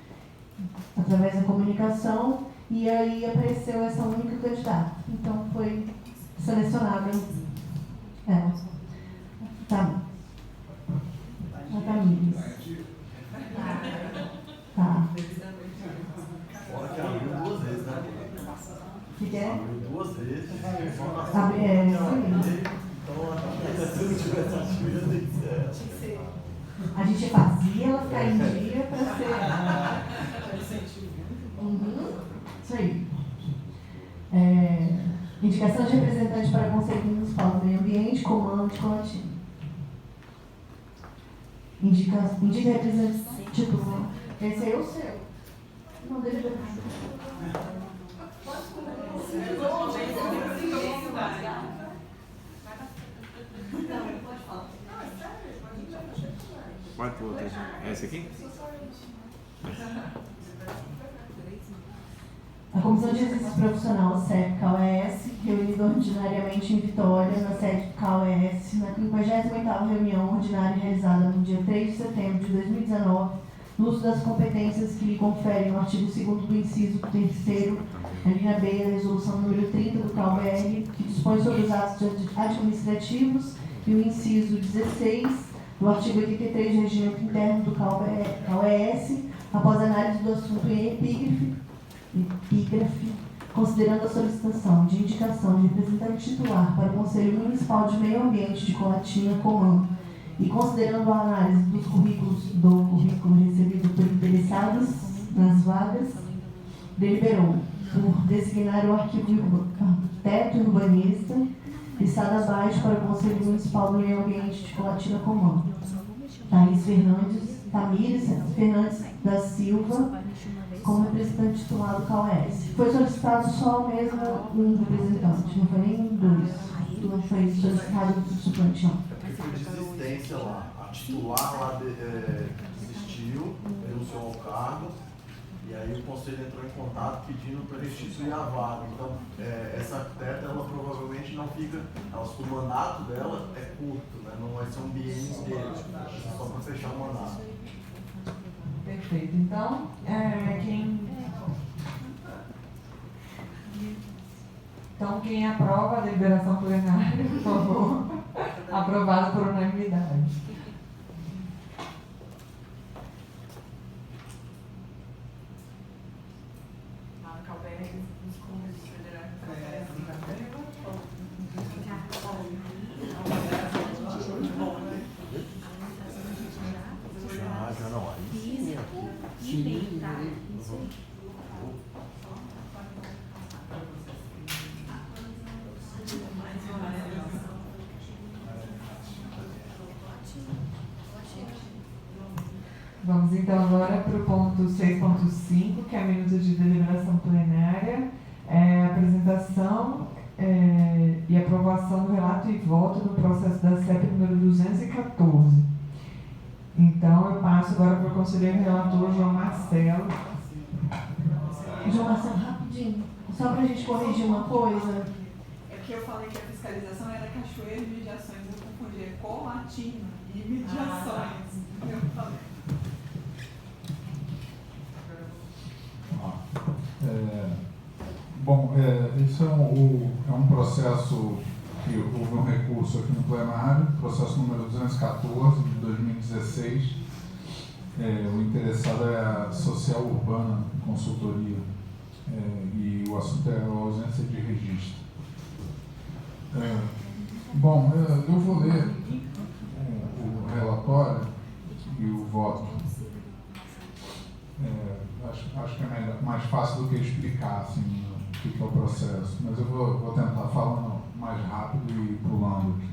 através da comunicação, e aí apareceu essa única candidata. Então foi selecionada ela. Tá. A Tamires. Tá.
Fora que abriu 2 vezes, né?
O que é?
Abriu 2 vezes.
Isso
Se não tivesse ativo, ia ter que ser.
a gente fazia ela ficar em dia para ser. Isso aí. Indicação de representante para Conselho Municipal do Meio Ambiente, Comando de Colatina. Indica representante titular. Esse aí é o seu. Não dele
Vai pro outro. É esse aqui?
A Comissão de Exercício Profissional, CEP-CAUES, reunida ordinariamente em Vitória, na sede CAUES, na 58ª reunião ordinária realizada no dia 3 de setembro de 2019, no uso das competências que lhe conferem o artigo 2º do inciso 3º, a linha B da resolução número 30 do CAU-BR, que dispõe sobre os atos administrativos, e o inciso 16 do artigo 83 do regimento interno do CAU-ES, após análise do assunto em epígrafe, considerando a solicitação de indicação de representante titular para o Conselho Municipal de Meio Ambiente de Colatina, Comando, e considerando a análise dos currículo recebido por interessados nas vagas, deliberou por designar o arquiteto urbanista listado abaixo para o Conselho Municipal do Meio Ambiente de Colatina, Comando, Tamires Fernandes da Silva, como representante titular do CAUES. Foi solicitado só mesmo um representante, não foi nem 2. Não foi solicitado do suplente, não.
Foi desistência lá. A titular lá desistiu, renunciou ao cargo, e aí o conselho entrou em contato pedindo para restituir a vaga. Então, essa arquiteta, ela provavelmente não fica. O mandato dela é curto, né? Não vai ser um biênio inteiro, só para fechar o mandato.
Perfeito. Então, quem aprova a deliberação plenária, por favor, aprovado por unanimidade.
A CAU-BR dos Conselhos Federais
Já não.
Físico e mental.
Vamos então agora para o ponto 6.5, que é a minuta de deliberação plenária, apresentação e aprovação do relato e voto do processo da CEP número 214. Então eu passo agora para o conselheiro relator João Marcelo.
João Marcelo, rapidinho, só para a gente corrigir uma coisa.
É porque eu falei que a fiscalização era cachoeira e mediações, eu confundi, é Colatina e mediações. Eu falei.
Isso é um processo que houve um recurso aqui no plenário, processo número 214 de 2016. O interessado é a Social Urbana Consultoria, e o assunto é a ausência de registro. Eu vou ler o relatório e o voto. Acho que é mais fácil do que explicar assim, o que é o processo, mas eu vou tentar falando mais rápido e pulando aqui.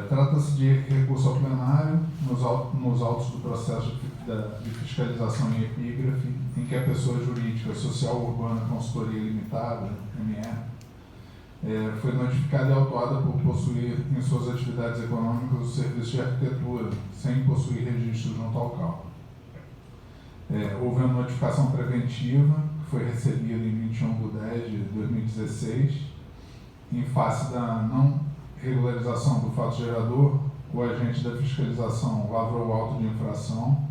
Trata-se de recurso ao plenário nos autos do processo de fiscalização em epígrafe, em que a pessoa jurídica Social Urbana Consultoria Limitada, ME, foi notificada e autuada por possuir em suas atividades econômicas o serviço de arquitetura, sem possuir registro junto ao CAL. Houve uma notificação preventiva, que foi recebida em 21/10 de 2016, em face da não regularização do fato gerador, o agente da fiscalização lavrou o auto de infração,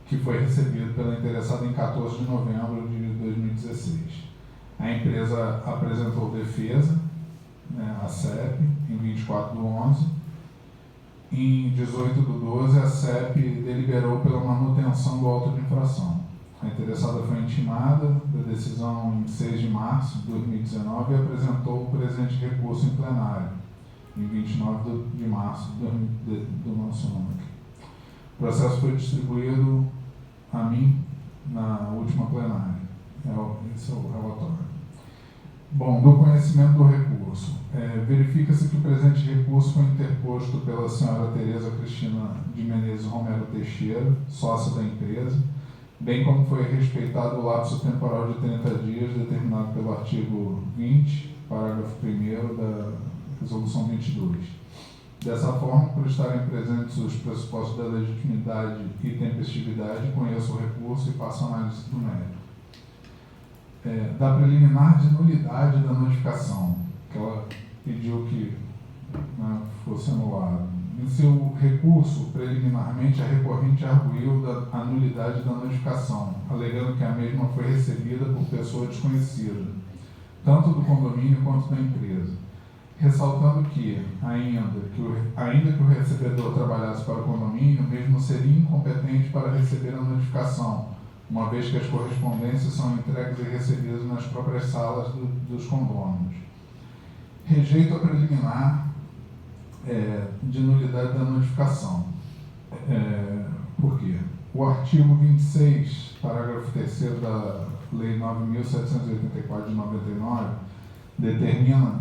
que foi recebido pela interessada em 14 de novembro de 2016. A empresa apresentou defesa, a CEP, em 24/11. Em 18/12, a CEP deliberou pela manutenção do auto de infração. A interessada foi intimada da decisão em 6 de março de 2019 e apresentou o presente recurso em plenário, em 29 de março do nosso ano. O processo foi distribuído a mim na última plenária. Esse é o relatório. Bom, do conhecimento do recurso. Verifica-se que o presente recurso foi interposto pela senhora Tereza Cristina de Menezes Romero Teixeira, sócia da empresa, bem como foi respeitado o lapso temporal de 30 dias determinado pelo artigo 20, parágrafo 1º da Resolução 22. Dessa forma, por estarem presentes os pressupostos da legitimidade e tempestividade, conheço o recurso e passo a análise do mérito. Da preliminar de nulidade da notificação, que ela pediu que fosse anulado. Em seu recurso, preliminarmente, a recorrente arguiu a nulidade da notificação, alegando que a mesma foi recebida por pessoa desconhecida, tanto do condomínio quanto da empresa, ressaltando que, ainda que o recebedor trabalhasse para o condomínio, mesmo seria incompetente para receber a notificação, uma vez que as correspondências são entregues e recebidas nas próprias salas dos condôminos. Rejeito a preliminar de nulidade da notificação. Por quê? O artigo 26, parágrafo 3º da Lei 9.784 de 99, determina,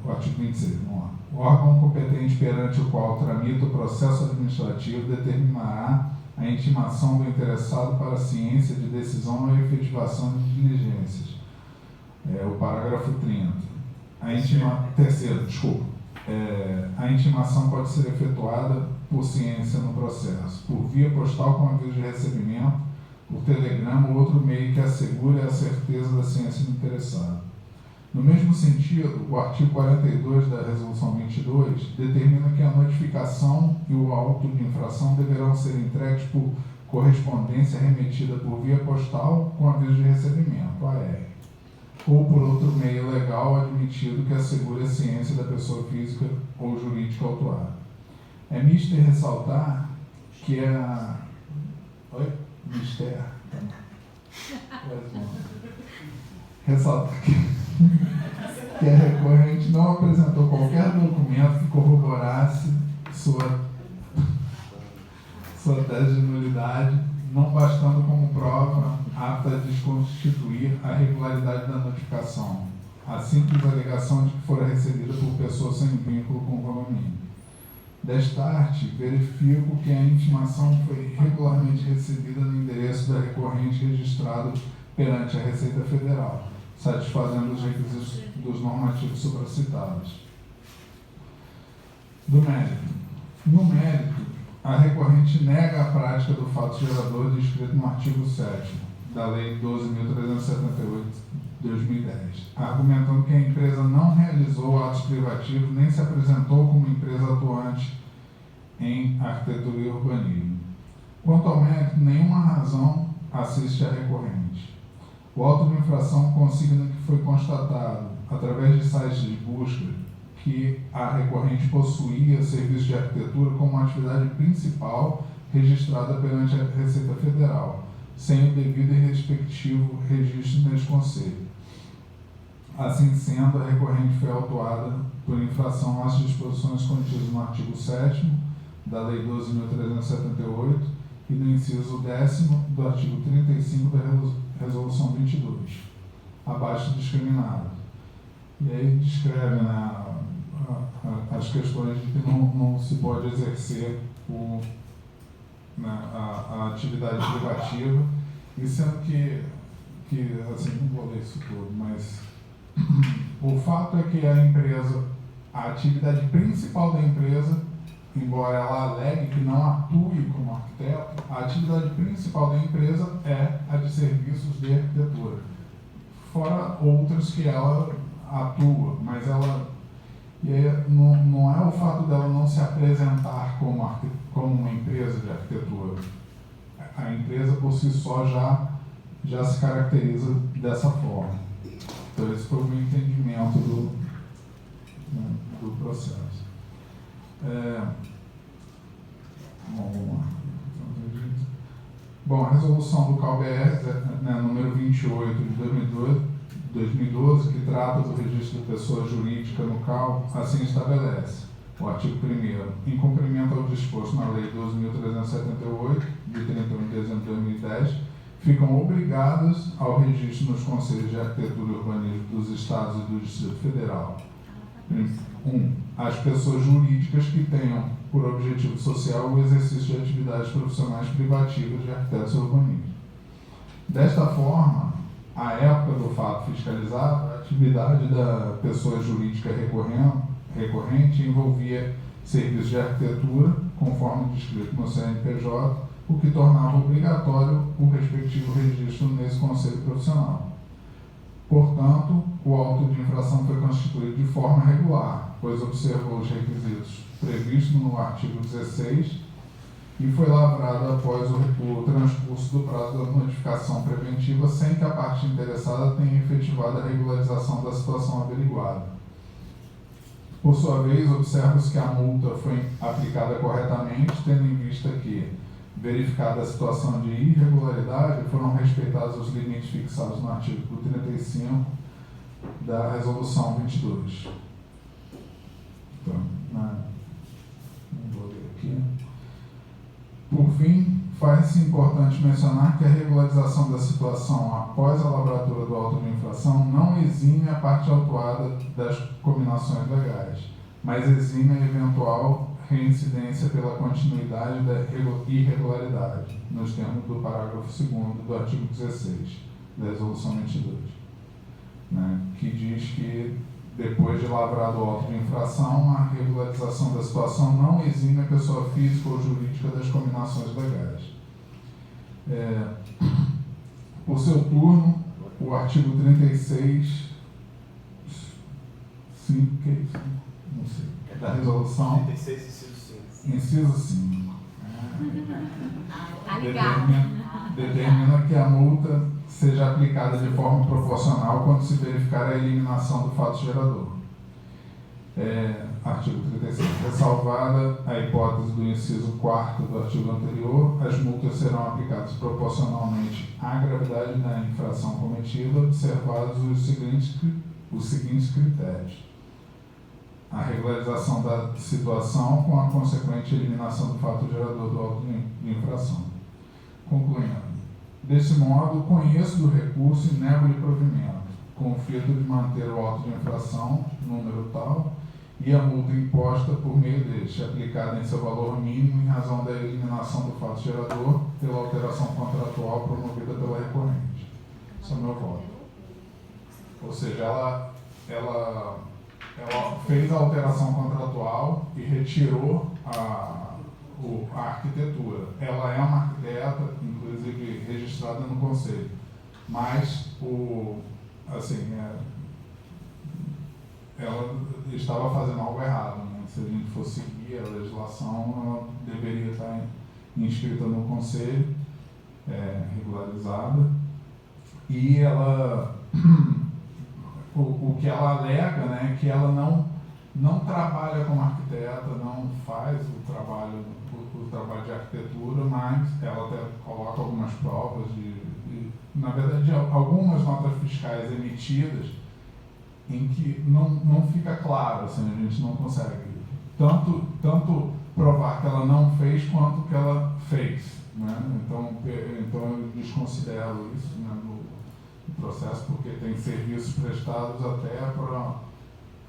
o artigo 26, vamos lá. O órgão competente perante o qual tramita o processo administrativo determinará a intimação do interessado para a ciência de decisão ou efetivação de diligências. O parágrafo 30. Terceiro, desculpa. A intimação pode ser efetuada por ciência no processo, por via postal com aviso de recebimento, por telegrama ou outro meio que assegure a certeza da ciência do interessado. No mesmo sentido, o artigo 42 da Resolução 22 determina que a notificação e o auto de infração deverão ser entregues por correspondência remetida por via postal com aviso de recebimento, AR, ou por outro meio legal admitido que assegure a ciência da pessoa física ou jurídica autuada. É mister ressaltar que ressaltar que a recorrente não apresentou qualquer documento que corroborasse sua tese de nulidade, não bastando como prova apta a desconstituir a regularidade da notificação, a simples alegação de que fora recebida por pessoa sem vínculo com o condomínio. Desta arte, verifico que a intimação foi regularmente recebida no endereço da recorrente registrado perante a Receita Federal, satisfazendo os requisitos dos normativos supracitados. Do mérito. No mérito, a recorrente nega a prática do fato gerador descrito no artigo 7º da Lei 12.378 de 2010, argumentando que a empresa não realizou atos privativos nem se apresentou como empresa atuante em arquitetura e urbanismo. Quanto ao mérito, nenhuma razão assiste à recorrente. O auto de infração consigna que foi constatado, através de sites de busca, que a recorrente possuía serviço de arquitetura como atividade principal registrada perante a Receita Federal, sem o devido e respectivo registro neste conselho. Assim sendo, a recorrente foi autuada por infração às disposições contidas no artigo 7º da Lei 12.378 e no inciso 10º do artigo 35 da Resolução 22, abaixo discriminado. E aí descreve as questões de que não se pode exercer a atividade privativa, e sendo que assim, não vou ler isso tudo, mas o fato é que a atividade principal da empresa, embora ela alegue que não atue como arquiteto, a atividade principal da empresa é a de serviços de arquitetura, fora outras que ela atua, mas e aí, não é o fato dela não se apresentar como uma empresa de arquitetura. A empresa por si só já se caracteriza dessa forma. Então esse foi o meu entendimento do processo. Vamos lá. Bom, a resolução do CAU-BR, número 28 de 2012, que trata do registro de pessoa jurídica no CAU, assim estabelece. O artigo 1º, em cumprimento ao disposto na Lei 12.378, de 31 de dezembro de 2010, ficam obrigadas ao registro nos Conselhos de Arquitetura e Urbanismo dos Estados e do Distrito Federal. 1. As pessoas jurídicas que tenham por objetivo social o exercício de atividades profissionais privativas de arquitetos e urbanistas. Desta forma, à época do fato fiscalizado, a atividade da pessoa jurídica recorrente envolvia serviços de arquitetura, conforme descrito no CNPJ, o que tornava obrigatório o respectivo registro nesse conselho profissional. Portanto, o auto de infração foi constituído de forma regular, pois observou os requisitos previstos no artigo 16 e foi lavrado após o transcurso do prazo da notificação preventiva, sem que a parte interessada tenha efetivado a regularização da situação averiguada. Por sua vez, observa-se que a multa foi aplicada corretamente, tendo em vista que, verificada a situação de irregularidade, foram respeitados os limites fixados no artigo 35 da Resolução 22. Então, não vou ler aqui. Por fim, faz-se importante mencionar que a regularização da situação após a lavratura do auto de infração não exime a parte autuada das cominações legais, mas exime a eventual reincidência pela continuidade da irregularidade, nos termos do parágrafo 2º do artigo 16 da Resolução 22, que diz que, depois de lavrado o auto de infração, a regularização da situação não exime a pessoa física ou jurídica das cominações legais. Por seu turno, o artigo 36, 5, que é isso? Não sei, da resolução.
36,
inciso 5.
Ligado.
Determina que a multa seja aplicada de forma proporcional quando se verificar a eliminação do fato gerador. Artigo 36. Ressalvada a hipótese do inciso 4º do artigo anterior, as multas serão aplicadas proporcionalmente à gravidade da infração cometida, observados os seguintes critérios. A regularização da situação com a consequente eliminação do fato gerador do auto de infração. Concluindo, desse modo, conheço do recurso e nego-lhe provimento, com o fito de manter o auto de infração, número tal, e a multa imposta por meio deste, aplicada em seu valor mínimo em razão da eliminação do fato gerador pela alteração contratual promovida pela recorrente. Esse é o meu voto. Ou seja, ela fez a alteração contratual e retirou a arquitetura. Ela é uma arquiteta, inclusive registrada no conselho, mas ela estava fazendo algo errado. Se a gente for seguir a legislação, ela deveria estar inscrita no conselho, regularizada, e ela o que ela alega, é que ela não trabalha como arquiteta, não faz o trabalho de arquitetura, mas ela até coloca algumas provas na verdade, algumas notas fiscais emitidas em que não fica claro, a gente não consegue tanto provar que ela não fez quanto que ela fez, Então eu desconsidero isso, no processo, porque tem serviços prestados até para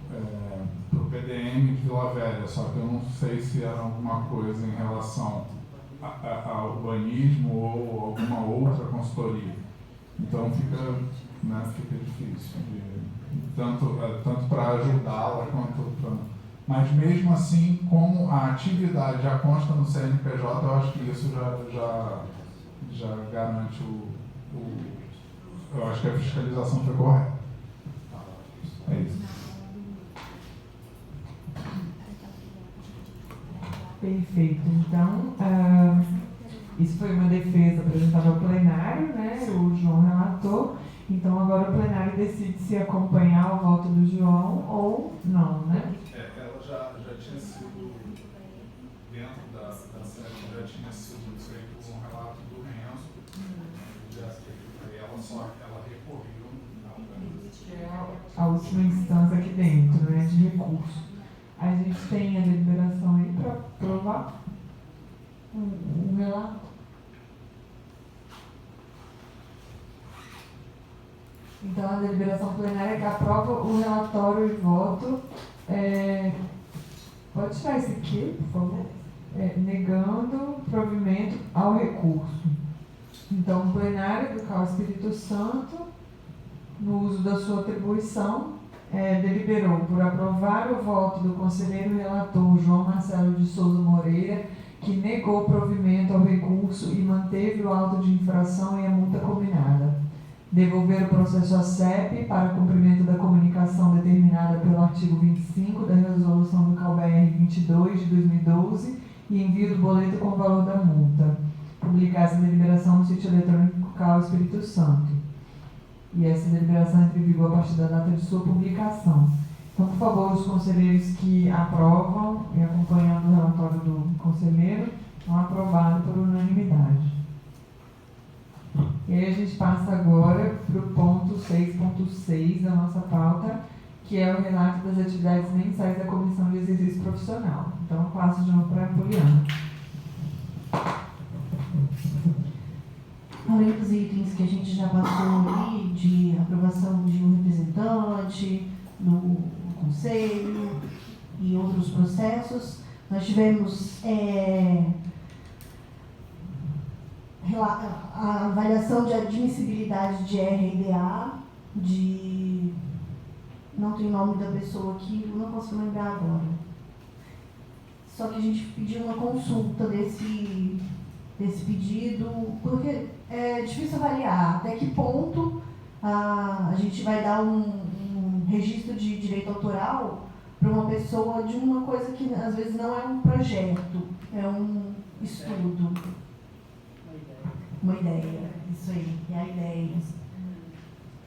para o PDM de Vila Velha, só que eu não sei se era alguma coisa em relação ao urbanismo ou alguma outra consultoria. Então fica difícil, tanto para ajudá-la quanto para... Mas mesmo assim, como a atividade já consta no CNPJ, eu acho que isso já garante eu acho que a fiscalização foi correta. É isso.
Perfeito. Então, isso foi uma defesa apresentada ao plenário, né? O João relatou. Então, agora o plenário decide se acompanhar o voto do João ou não, né?
Ela já tinha sido, dentro da série, já tinha sido feito um relato do Renzo, e ela recorreu.
Que é a última instância aqui dentro, né? De recurso. A gente tem a deliberação aí para provar um relato. Então, a deliberação plenária que aprova o relatório e voto. Pode tirar esse aqui, por favor? Negando provimento ao recurso. Então, o plenário do CAU Espírito Santo, no uso da sua atribuição, deliberou por aprovar o voto do conselheiro relator João Marcelo de Souza Moreira, que negou provimento ao recurso e manteve o auto de infração e a multa combinada. Devolver o processo à CEP para cumprimento da comunicação determinada pelo artigo 25 da Resolução do CAU-BR 22 de 2012 e envio do boleto com o valor da multa. Publicar essa deliberação no sítio eletrônico CAU Espírito Santo. E essa deliberação entra em vigor a partir da data de sua publicação. Então, por favor, os conselheiros que aprovam e acompanhando o relatório do conselheiro, estão aprovados por unanimidade. E aí a gente passa agora para o ponto 6.6 da nossa pauta, que é o relato das atividades mensais da Comissão de Exercício Profissional. Então, eu passo de novo para a Poliana.
Além dos itens que a gente já passou ali, de aprovação de um representante, no conselho e outros processos, nós tivemos a avaliação de admissibilidade de RDA, não tem o nome da pessoa aqui, eu não consigo lembrar agora. Só que a gente pediu uma consulta desse pedido, porque é difícil avaliar até que ponto a gente vai dar um registro de direito autoral para uma pessoa de uma coisa que às vezes não é um projeto, é um estudo. Uma ideia, isso aí, é a ideia.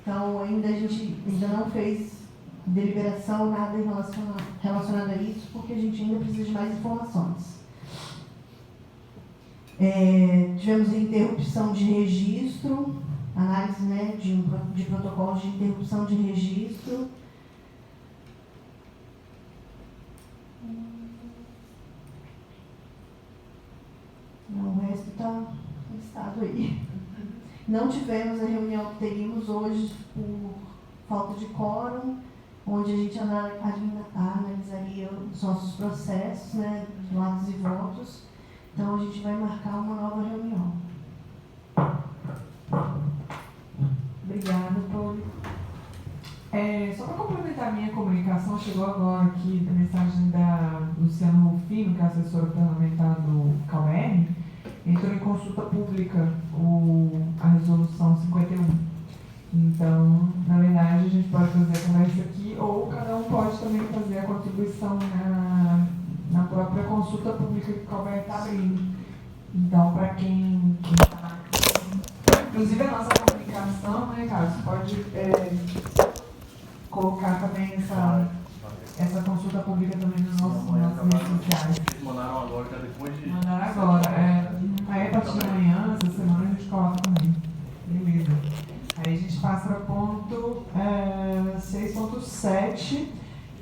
Então, a gente ainda não fez deliberação, nada relacionado a isso, porque a gente ainda precisa de mais informações. Tivemos a interrupção de registro, análise, né, de protocolo de interrupção de registro. O resto está listado aí. Não tivemos a reunião que teríamos hoje por falta de quórum, onde a gente analisaria os nossos processos, né, de lados e votos. Então, a gente vai marcar uma nova reunião.
Obrigada, Paulo. Só para complementar a minha comunicação, chegou agora aqui a mensagem da Luciana Rufino, que é assessora parlamentar do CAU-BR, entrou em consulta pública a resolução 51. Então, na verdade, a gente pode fazer a conversa aqui, ou cada um pode também fazer a contribuição na própria consulta pública que o CAU-BR está abrindo. Então, para quem está... Inclusive, a nossa comunicação, né, Carlos, pode colocar também essa consulta pública também nas nossas redes sociais.
Eles mandaram agora, que é depois de...
Mandaram agora. Aí, a partir de amanhã, essa semana, a gente coloca também. Beleza. Aí a gente passa para o ponto 6.7,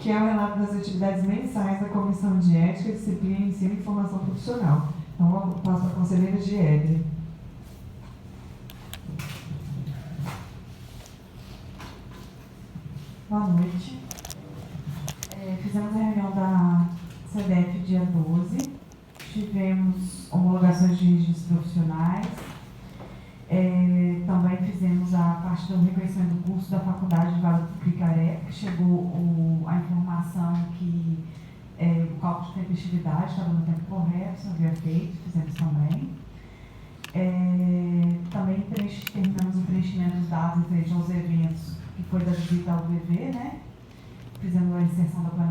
que é o relato das atividades mensais da Comissão de Ética, Disciplina, Ensino e Formação Profissional. Então, eu passo para a conselheira de Éder. Boa noite. registros profissionais. Também fizemos a parte do reconhecimento do curso da Faculdade de Vale do Picaré, que chegou a informação que o cálculo de tempestividade estava no tempo correto, isso havia feito, fizemos também. Também terminamos o preenchimento dos dados referentes aos eventos, que foi da visita ao VV, né? Fizemos a inserção da planilha